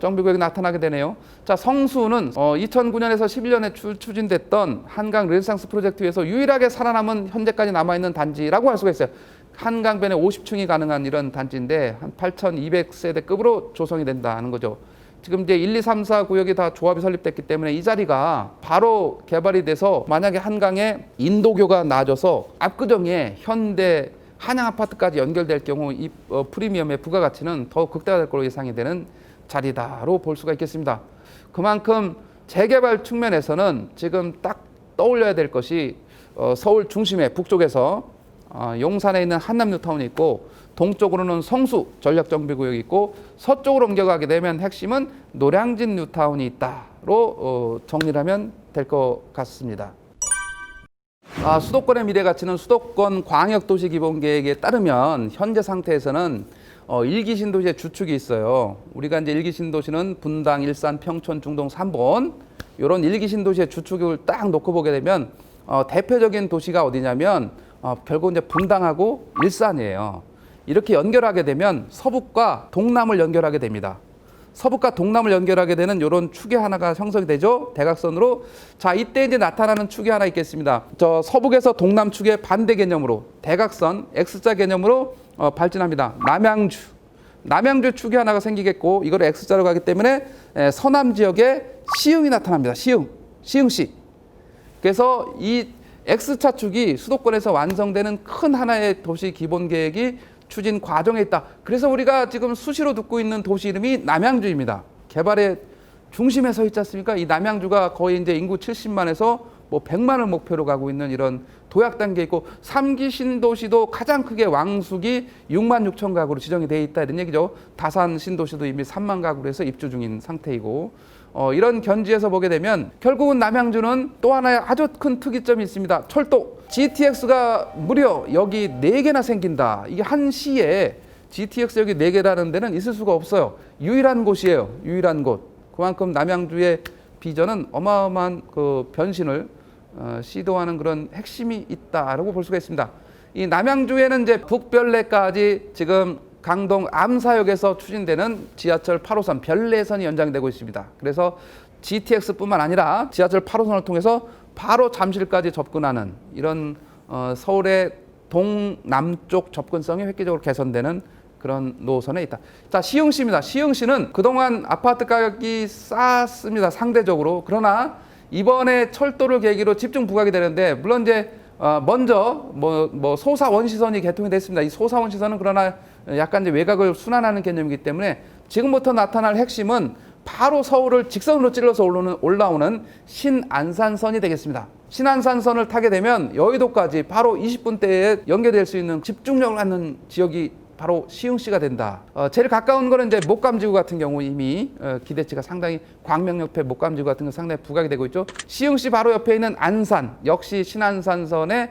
정비구역이 나타나게 되네요. 자, 성수는 2009년에서 11년에 추진됐던 한강 르네상스 프로젝트에서 유일하게 살아남은 현재까지 남아있는 단지라고 할 수가 있어요. 한강변에 50층이 가능한 이런 단지인데 한 8,200세대급으로 조성이 된다는 거죠. 지금 이제 1, 2, 3, 4 구역이 다 조합이 설립됐기 때문에 이 자리가 바로 개발이 돼서 만약에 한강에 인도교가 나아져서 압구정에 현대 한양 아파트까지 연결될 경우 이 프리미엄의 부가가치는 더욱 극대화될 걸로 예상이 되는 자리다로 볼 수가 있겠습니다. 그만큼 재개발 측면에서는 지금 딱 떠올려야 될 것이 서울 중심의 북쪽에서 용산에 있는 한남 뉴타운이 있고, 동쪽으로는 성수 전략정비구역이 있고, 서쪽으로 옮겨가게 되면 핵심은 노량진 뉴타운이 있다로 정리를 하면 될 것 같습니다. 수도권의 미래 가치는 수도권 광역도시기본계획에 따르면 현재 상태에서는 1기 신도시의 주축이 있어요. 우리가 이제 1기 신도시는 분당, 일산, 평촌, 중동 3번 이런 1기 신도시의 주축을 딱 놓고 보게 되면 대표적인 도시가 어디냐면 결국 이제 분당하고 일산이에요. 이렇게 연결하게 되면 서북과 동남을 연결하게 됩니다. 서북과 동남을 연결하게 되는 이런 축이 하나가 형성이 되죠. 대각선으로. 자, 이때 이제 나타나는 축이 하나 있겠습니다. 저 서북에서 동남 축의 반대 개념으로 대각선 X자 개념으로 발전합니다. 남양주 축이 하나가 생기겠고, 이걸 X자로 가기 때문에 서남 지역에 시흥이 나타납니다. 시흥시. 그래서 이 X차 축이 수도권에서 완성되는 큰 하나의 도시 기본 계획이 추진 과정에 있다. 그래서 우리가 지금 수시로 듣고 있는 도시 이름이 남양주입니다. 개발의 중심에 서 있지 않습니까? 이 남양주가 거의 이제 인구 70만에서 뭐 100만을 목표로 가고 있는 이런 도약 단계에 있고, 3기 신도시도 가장 크게 왕숙이 6만 6천 가구로 지정이 되어 있다 이런 얘기죠. 다산 신도시도 이미 3만 가구로 해서 입주 중인 상태이고, 이런 견지에서 보게 되면 결국은 남양주는 또 하나의 아주 큰 특이점이 있습니다. 철도. GTX가 무려 여기 4개나 생긴다. 이게 한 시에 GTX 여기 4개라는 데는 있을 수가 없어요. 유일한 곳이에요. 유일한 곳. 그만큼 남양주의 비전은 어마어마한 그 변신을 시도하는 그런 핵심이 있다라고 볼 수가 있습니다. 이 남양주에는 이제 북별내까지 지금 강동 암사역에서 추진되는 지하철 8호선 별내선이 연장되고 있습니다. 그래서 GTX뿐만 아니라 지하철 8호선을 통해서 바로 잠실까지 접근하는 이런 서울의 동남쪽 접근성이 획기적으로 개선되는 그런 노선에 있다. 자, 시흥시입니다. 시흥시는 그동안 아파트 가격이 쌌습니다. 상대적으로. 그러나 이번에 철도를 계기로 집중 부각이 되는데, 물론 이제 먼저 소사 원시선이 개통이 됐습니다. 이 소사 원시선은 그러나 약간 이제 외곽을 순환하는 개념이기 때문에 지금부터 나타날 핵심은 바로 서울을 직선으로 찔러서 올라오는 신안산선이 되겠습니다. 신안산선을 타게 되면 여의도까지 바로 20분대에 연계될 수 있는 집중력을 갖는 지역이 바로 시흥시가 된다. 제일 가까운 거는 이제 목감지구 같은 경우 이미 기대치가 상당히 광명 옆에 목감지구 같은 거 상당히 부각이 되고 있죠. 시흥시 바로 옆에 있는 안산 역시 신안산선의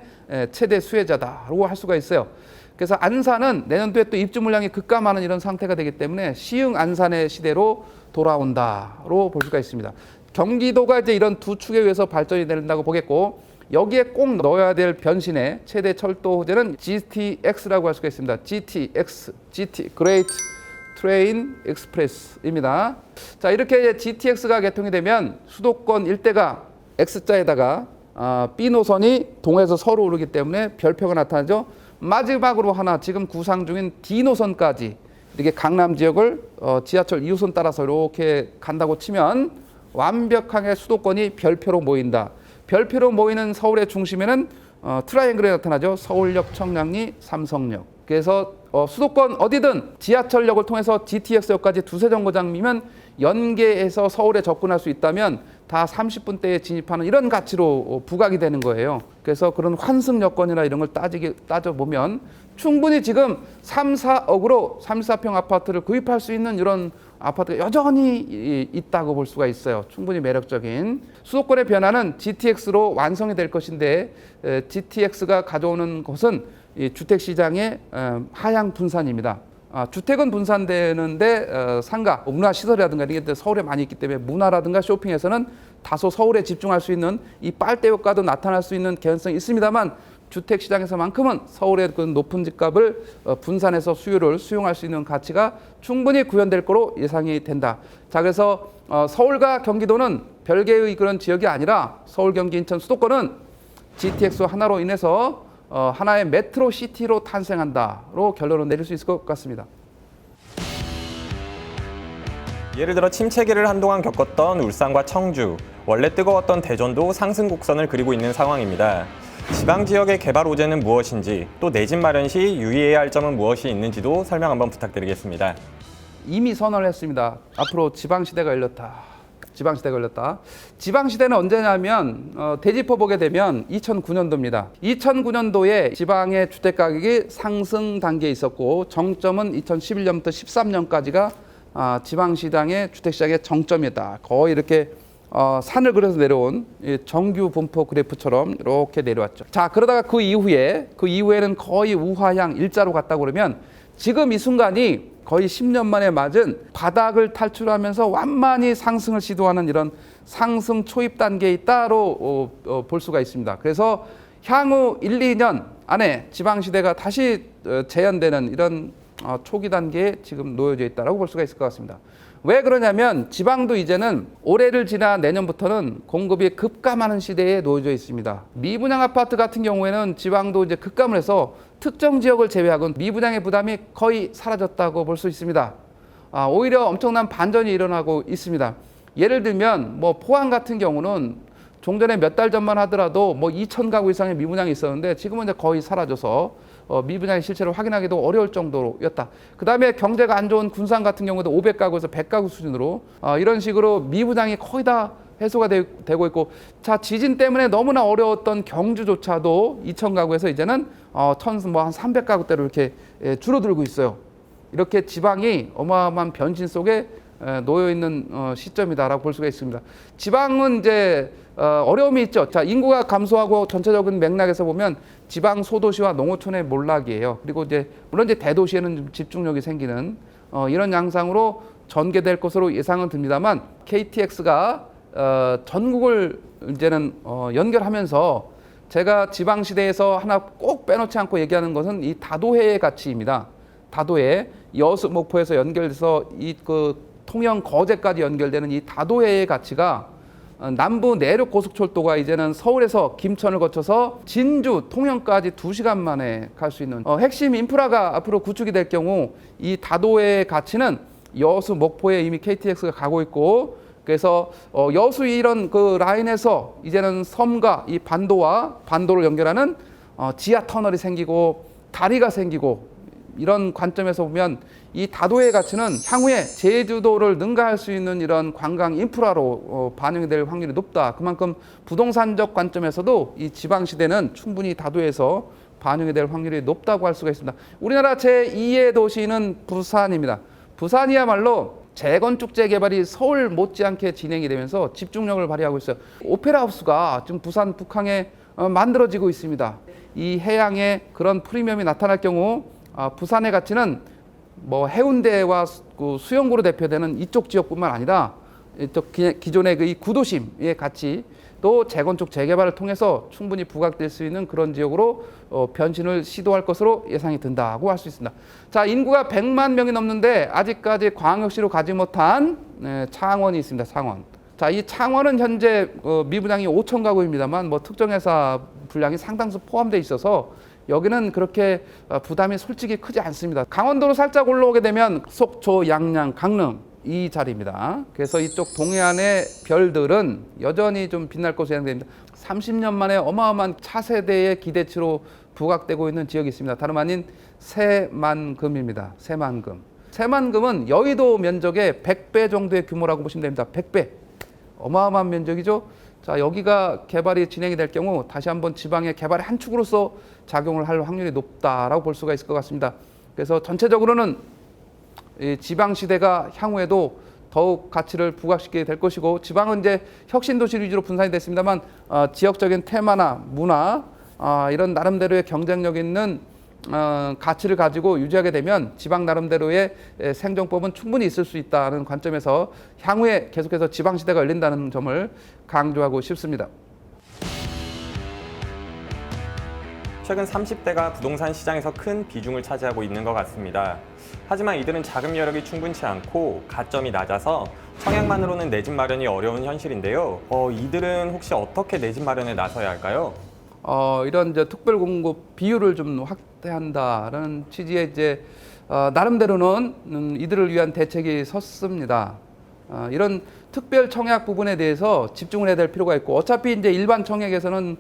최대 수혜자다라고 할 수가 있어요. 그래서 안산은 내년도에 또 입주 물량이 급감하는 이런 상태가 되기 때문에 시흥 안산의 시대로 돌아온다로 볼 수가 있습니다. 경기도가 이제 이런 두 축에 의해서 발전이 된다고 보겠고, 여기에 꼭 넣어야 될 변신의 최대 철도 호재는 GTX라고 할 수가 있습니다. GTX, Great Train Express입니다. 자, 이렇게 GTX가 개통이 되면 수도권 일대가 X자에다가 B 노선이 동에서 서로 오르기 때문에 별표가 나타나죠. 마지막으로 하나 지금 구상 중인 D 노선까지 이렇게 강남 지역을 지하철 2호선 따라서 이렇게 간다고 치면 완벽하게 수도권이 별표로 모인다. 별표로 모이는 서울의 중심에는 트라이앵글이 나타나죠. 서울역, 청량리, 삼성역. 그래서 수도권 어디든 지하철역을 통해서 GTX역까지 두세 정거장이면 연계해서 서울에 접근할 수 있다면 다 30분대에 진입하는 이런 가치로 부각이 되는 거예요. 그래서 그런 환승 여건이나 이런 걸 따져보면 충분히 지금 3, 4억으로 3, 4평 아파트를 구입할 수 있는 이런 아파트가 여전히 있다고 볼 수가 있어요. 충분히 매력적인. 수도권의 변화는 GTX로 완성이 될 것인데 GTX가 가져오는 것은 이 주택시장의 하향 분산입니다. 주택은 분산되는데 상가, 문화시설이라든가 이런 게 서울에 많이 있기 때문에 문화라든가 쇼핑에서는 다소 서울에 집중할 수 있는 이 빨대 효과도 나타날 수 있는 개연성이 있습니다만 주택시장에서만큼은 서울의 그 높은 집값을 분산해서 수요를 수용할 수 있는 가치가 충분히 구현될 거로 예상이 된다. 자, 그래서 서울과 경기도는 별개의 그런 지역이 아니라 서울, 경기, 인천, 수도권은 GTX 하나로 인해서 하나의 메트로 시티로 탄생한다로 결론을 내릴 수 있을 것 같습니다. 예를 들어 침체기를 한동안 겪었던 울산과 청주, 원래 뜨거웠던 대전도 상승 곡선을 그리고 있는 상황입니다. 지방 지역의 개발 호재는 무엇인지, 또 내 집 마련 시 유의해야 할 점은 무엇이 있는지도 설명 한번 부탁드리겠습니다. 이미 선언을 했습니다. 앞으로 지방시대가 열렸다. 지방시대가 열렸다. 지방시대는 언제냐면 되짚어 보게 되면 2009년도입니다. 2009년도에 지방의 주택가격이 상승 단계에 있었고 정점은 2011년부터 13년까지가 지방시장의 주택시장의 정점이다. 거의 이렇게 산을 그려서 내려온 정규 분포 그래프처럼 이렇게 내려왔죠. 자, 그러다가 그 이후에는 거의 우하향 일자로 갔다고 그러면 지금 이 순간이 거의 10년 만에 맞은 바닥을 탈출하면서 완만히 상승을 시도하는 이런 상승 초입 단계에 있다로 볼 수가 있습니다. 그래서 향후 1, 2년 안에 지방시대가 다시 재현되는 이런 초기 단계에 지금 놓여져 있다고 볼 수가 있을 것 같습니다. 왜 그러냐면 지방도 이제는 올해를 지나 내년부터는 공급이 급감하는 시대에 놓여져 있습니다. 미분양 아파트 같은 경우에는 지방도 이제 급감을 해서 특정 지역을 제외하고는 미분양의 부담이 거의 사라졌다고 볼 수 있습니다. 오히려 엄청난 반전이 일어나고 있습니다. 예를 들면 포항 같은 경우는 종전에 몇 달 전만 하더라도 2,000가구 이상의 미분양이 있었는데 지금은 이제 거의 사라져서 미분양의 실체를 확인하기도 어려울 정도였다. 그 다음에 경제가 안 좋은 군산 같은 경우도 500가구에서 100가구 수준으로 이런 식으로 미분양이 거의 다 해소가 되고 있고, 자, 지진 때문에 너무나 어려웠던 경주조차도 2,000가구에서 이제는 한 300가구대로 이렇게 줄어들고 있어요. 이렇게 지방이 어마어마한 변신 속에 놓여 있는 시점이다라고 볼 수가 있습니다. 지방은 이제 어려움이 있죠. 자, 인구가 감소하고 전체적인 맥락에서 보면 지방 소도시와 농어촌의 몰락이에요. 그리고 이제 물론 이제 대도시에는 좀 집중력이 생기는 이런 양상으로 전개될 것으로 예상은 듭니다만 KTX가 전국을 이제는 연결하면서 제가 지방 시대에서 하나 꼭 빼놓지 않고 얘기하는 것은 이 다도해의 가치입니다. 다도해, 여수, 목포에서 연결돼서 이 통영, 거제까지 연결되는 이 다도해의 가치가 남부 내륙 고속철도가 이제는 서울에서 김천을 거쳐서 진주, 통영까지 2시간 만에 갈 수 있는 핵심 인프라가 앞으로 구축이 될 경우 이 다도의 가치는 여수, 목포에 이미 KTX가 가고 있고, 그래서 여수 이런 그 라인에서 이제는 섬과 이 반도와 반도를 연결하는 지하 터널이 생기고 다리가 생기고, 이런 관점에서 보면 이 다도의 가치는 향후에 제주도를 능가할 수 있는 이런 관광 인프라로 반영이 될 확률이 높다. 그만큼 부동산적 관점에서도 이 지방시대는 충분히 다도에서 반영이 될 확률이 높다고 할 수가 있습니다. 우리나라 제2의 도시는 부산입니다. 부산이야말로 재건축 재개발이 서울 못지않게 진행이 되면서 집중력을 발휘하고 있어요. 오페라 하우스가 지금 부산 북항에 만들어지고 있습니다. 이 해양에 그런 프리미엄이 나타날 경우 부산의 가치는 뭐 해운대와 그 수영구로 대표되는 이쪽 지역뿐만 아니라 이쪽 기존의 그 이 구도심의 가치, 또 재건축 재개발을 통해서 충분히 부각될 수 있는 그런 지역으로 변신을 시도할 것으로 예상이 든다고 할 수 있습니다. 자, 인구가 100만 명이 넘는데 아직까지 광역시로 가지 못한 창원이 있습니다. 창원. 자, 이 창원은 현재 미분양이 5천 가구입니다만 뭐 특정회사 분량이 상당수 포함되어 있어서 여기는 그렇게 부담이 솔직히 크지 않습니다. 강원도로 살짝 올라오게 되면 속초, 양양, 강릉 이 자리입니다. 그래서 이쪽 동해안의 별들은 여전히 좀 빛날 것으로 예상됩니다. 30년 만에 어마어마한 차세대의 기대치로 부각되고 있는 지역이 있습니다. 다름 아닌 새만금입니다. 새만금. 새만금은 여의도 면적의 100배 정도의 규모라고 보시면 됩니다. 100배. 어마어마한 면적이죠. 자, 여기가 개발이 진행이 될 경우 다시 한번 지방의 개발의 한 축으로서 작용을 할 확률이 높다라고 볼 수가 있을 것 같습니다. 그래서 전체적으로는 이 지방시대가 향후에도 더욱 가치를 부각시키게 될 것이고, 지방은 이제 혁신도시 위주로 분산이 됐습니다만 지역적인 테마나 문화 이런 나름대로의 경쟁력 있는 가치를 가지고 유지하게 되면 지방 나름대로의 생존법은 충분히 있을 수 있다는 관점에서 향후에 계속해서 지방시대가 열린다는 점을 강조하고 싶습니다. 최근 30대가 부동산 시장에서 큰 비중을 차지하고 있는 것 같습니다. 하지만 이들은 자금 여력이 충분치 않고 가점이 낮아서 청약만으로는 내 집 마련이 어려운 현실인데요. 이들은 혹시 어떻게 내 집 마련에 나서야 할까요? 이런 이제 특별 공급 비율을 좀 확대한다는 취지의 이제 나름대로는 이들을 위한 대책이 섰습니다. 이런 특별 청약 부분에 대해서 집중을 해야 될 필요가 있고, 어차피 이제 일반 청약에서는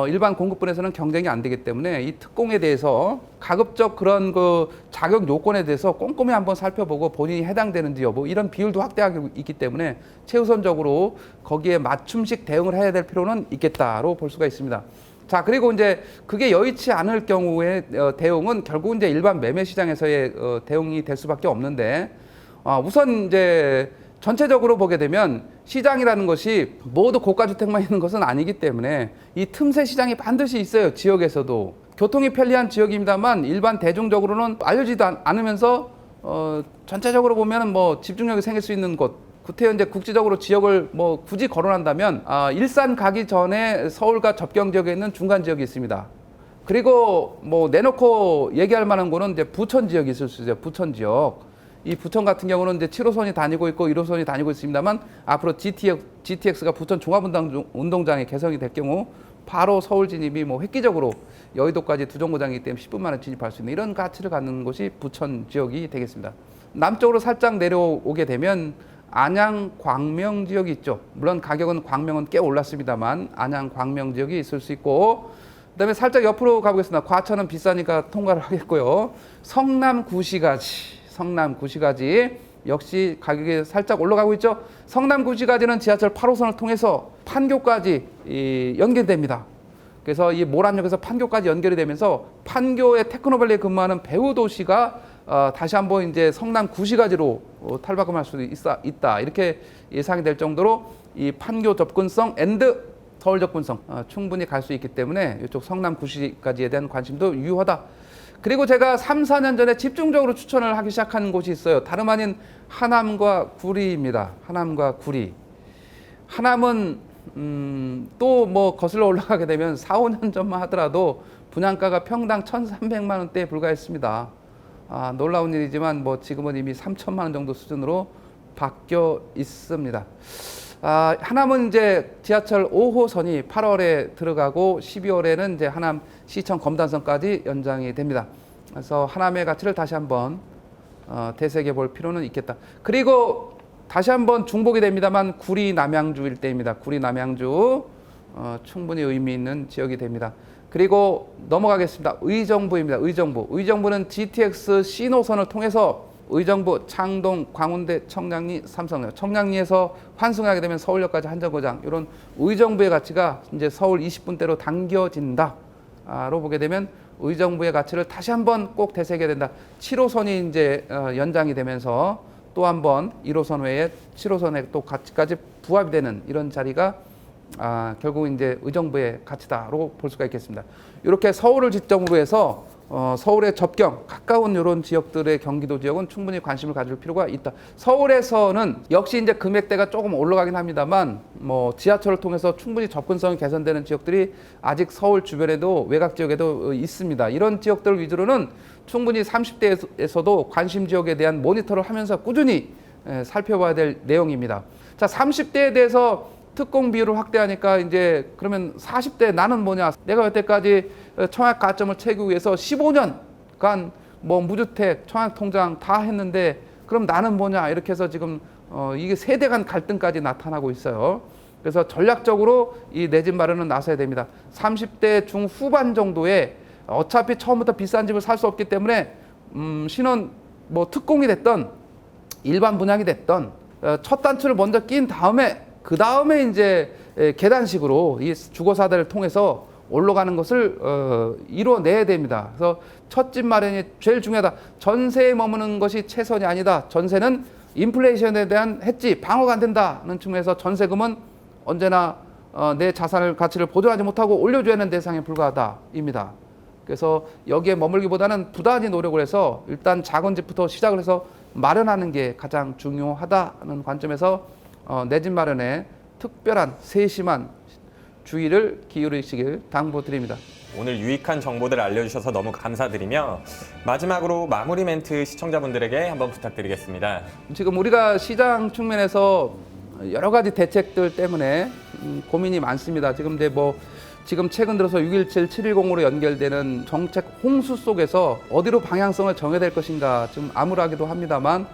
일반 공급분에서는 경쟁이 안 되기 때문에 이 특공에 대해서 가급적 그런 그 자격 요건에 대해서 꼼꼼히 한번 살펴보고 본인이 해당되는지 여부, 이런 비율도 확대하고 있기 때문에 최우선적으로 거기에 맞춤식 대응을 해야 될 필요는 있겠다로 볼 수가 있습니다. 자, 그리고 이제 그게 여의치 않을 경우에 대응은 결국 이제 일반 매매 시장에서의 대응이 될 수밖에 없는데, 우선 이제 전체적으로 보게 되면 시장이라는 것이 모두 고가주택만 있는 것은 아니기 때문에 이 틈새 시장이 반드시 있어요. 지역에서도 교통이 편리한 지역입니다만 일반 대중적으로는 알려지도 않으면서 전체적으로 보면은 뭐 집중력이 생길 수 있는 곳, 구태 현재 국지적으로 지역을 뭐 굳이 거론한다면 일산 가기 전에 서울과 접경 지역에 있는 중간 지역이 있습니다. 그리고 뭐 내놓고 얘기할 만한 거는 이제 부천 지역이 있을 수 있어요. 부천 지역. 이 부천 같은 경우는 이제 7호선이 다니고 있고 1호선이 다니고 있습니다만 앞으로 GTX가 부천 종합운동장에 개성이 될 경우 바로 서울 진입이 뭐 획기적으로 여의도까지 두 정거장이기 때문에 10분 만에 진입할 수 있는 이런 가치를 갖는 곳이 부천 지역이 되겠습니다. 남쪽으로 살짝 내려오게 되면 안양 광명 지역이 있죠. 물론 가격은 광명은 꽤 올랐습니다만 안양 광명 지역이 있을 수 있고, 그다음에 살짝 옆으로 가보겠습니다. 과천은 비싸니까 통과를 하겠고요. 성남 구시가지 역시 가격이 살짝 올라가고 있죠. 성남 구시가지는 지하철 8호선을 통해서 판교까지 연결됩니다. 그래서 이 모란역에서 판교까지 연결이 되면서 판교의 테크노밸리에 근무하는 배우 도시가 다시 한번 이제 성남 구시가지로 탈바꿈할 수도 있다. 이렇게 예상이 될 정도로 이 판교 접근성 앤드 서울 접근성 충분히 갈 수 있기 때문에 이쪽 성남 구시가지에 대한 관심도 유효하다. 그리고 제가 3, 4년 전에 집중적으로 추천을 하기 시작한 곳이 있어요. 다름 아닌 하남과 구리입니다. 하남과 구리. 하남은 또 뭐 거슬러 올라가게 되면 4, 5년 전만 하더라도 분양가가 평당 1,300만 원대에 불과했습니다. 놀라운 일이지만 뭐 지금은 이미 3천만 원 정도 수준으로 바뀌어 있습니다. 하남은 이제 지하철 5호선이 8월에 들어가고 12월에는 이제 하남 시청 검단선까지 연장이 됩니다. 그래서 하남의 가치를 다시 한번 되새겨 볼 필요는 있겠다. 그리고 다시 한번 중복이 됩니다만 구리 남양주 일대입니다. 구리 남양주 충분히 의미 있는 지역이 됩니다. 그리고 넘어가겠습니다. 의정부입니다. 의정부는 GTX C노선을 통해서 의정부, 창동, 광운대, 청량리, 삼성역, 청량리에서 환승하게 되면 서울역까지 한 정거장, 이런 의정부의 가치가 이제 서울 20분대로 당겨진다로 보게 되면 의정부의 가치를 다시 한번 꼭 되새겨야 된다. 7호선이 이제 연장이 되면서 또 한번 1호선 외에 7호선의 또 가치까지 부합이 되는 이런 자리가 결국 이제 의정부의 가치다로 볼 수가 있겠습니다. 이렇게 서울을 지점으로 해서 서울의 접경 가까운 이런 지역들의 경기도 지역은 충분히 관심을 가질 필요가 있다. 서울에서는 역시 이제 금액대가 조금 올라가긴 합니다만 뭐 지하철을 통해서 충분히 접근성이 개선되는 지역들이 아직 서울 주변에도 외곽 지역에도 있습니다. 이런 지역들 위주로는 충분히 30대에서도 관심 지역에 대한 모니터를 하면서 꾸준히 살펴봐야 될 내용입니다. 자, 30대에 대해서 특공 비율을 확대하니까 이제 그러면 40대 나는 뭐냐? 내가 여태까지 청약 가점을 채우기 위해서 15년간 뭐 무주택, 청약 통장 다 했는데 그럼 나는 뭐냐? 이렇게 해서 지금 이게 세대 간 갈등까지 나타나고 있어요. 그래서 전략적으로 이 내 집 마련은 나서야 됩니다. 30대 중후반 정도에 어차피 처음부터 비싼 집을 살 수 없기 때문에 신혼 뭐 특공이 됐던 일반 분양이 됐던 첫 단추를 먼저 낀 다음에 그 다음에 이제 계단식으로 이 주거사대를 통해서 올라가는 것을 이뤄내야 됩니다. 그래서 첫 집 마련이 제일 중요하다. 전세에 머무는 것이 최선이 아니다. 전세는 인플레이션에 대한 해지, 방어가 안 된다는 측면에서 전세금은 언제나 내 자산을 가치를 보존하지 못하고 올려줘야 하는 대상에 불과하다입니다. 그래서 여기에 머물기보다는 부단히 노력을 해서 일단 작은 집부터 시작을 해서 마련하는 게 가장 중요하다는 관점에서 내 집 마련에 특별한 세심한 주의를 기울이시길 당부드립니다. 오늘 유익한 정보들 알려주셔서 너무 감사드리며 마지막으로 마무리 멘트 시청자분들에게 한번 부탁드리겠습니다. 지금 우리가 시장 측면에서 여러 가지 대책들 때문에 고민이 많습니다. 지금 최근 들어서 617, 710으로 연결되는 정책 홍수 속에서 어디로 방향성을 정해야 될 것인가 좀 암울하기도 합니다만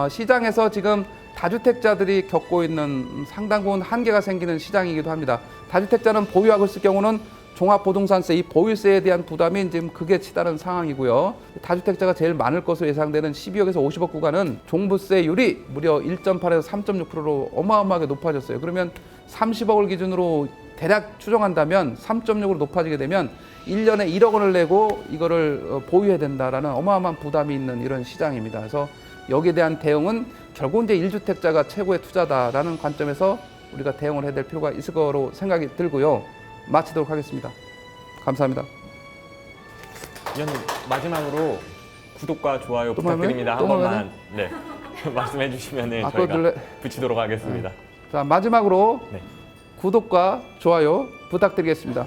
시장에서 지금 다주택자들이 겪고 있는 상당 부분 한계가 생기는 시장이기도 합니다. 다주택자는 보유하고 있을 경우는 종합부동산세, 이 보유세에 대한 부담이 지금 극에 치다는 상황이고요. 다주택자가 제일 많을 것으로 예상되는 12억에서 50억 구간은 종부세율이 무려 1.8에서 3.6%로 어마어마하게 높아졌어요. 그러면 30억을 기준으로 대략 추정한다면 3.6으로 높아지게 되면 1년에 1억 원을 내고 이거를 보유해야 된다라는 어마어마한 부담이 있는 이런 시장입니다. 그래서 여기에 대한 대응은 결국 이제 1주택자가 최고의 투자다라는 관점에서 우리가 대응을 해야 될 필요가 있을 거로 생각이 들고요. 마치도록 하겠습니다. 감사합니다. 위원님 마지막으로 구독과 좋아요 또 부탁드립니다. 한 말해요? 번만 네. 말씀해 주시면 그거 저희가 눌러- 붙이도록 하겠습니다. 자, 마지막으로 네. 구독과 좋아요 부탁드리겠습니다.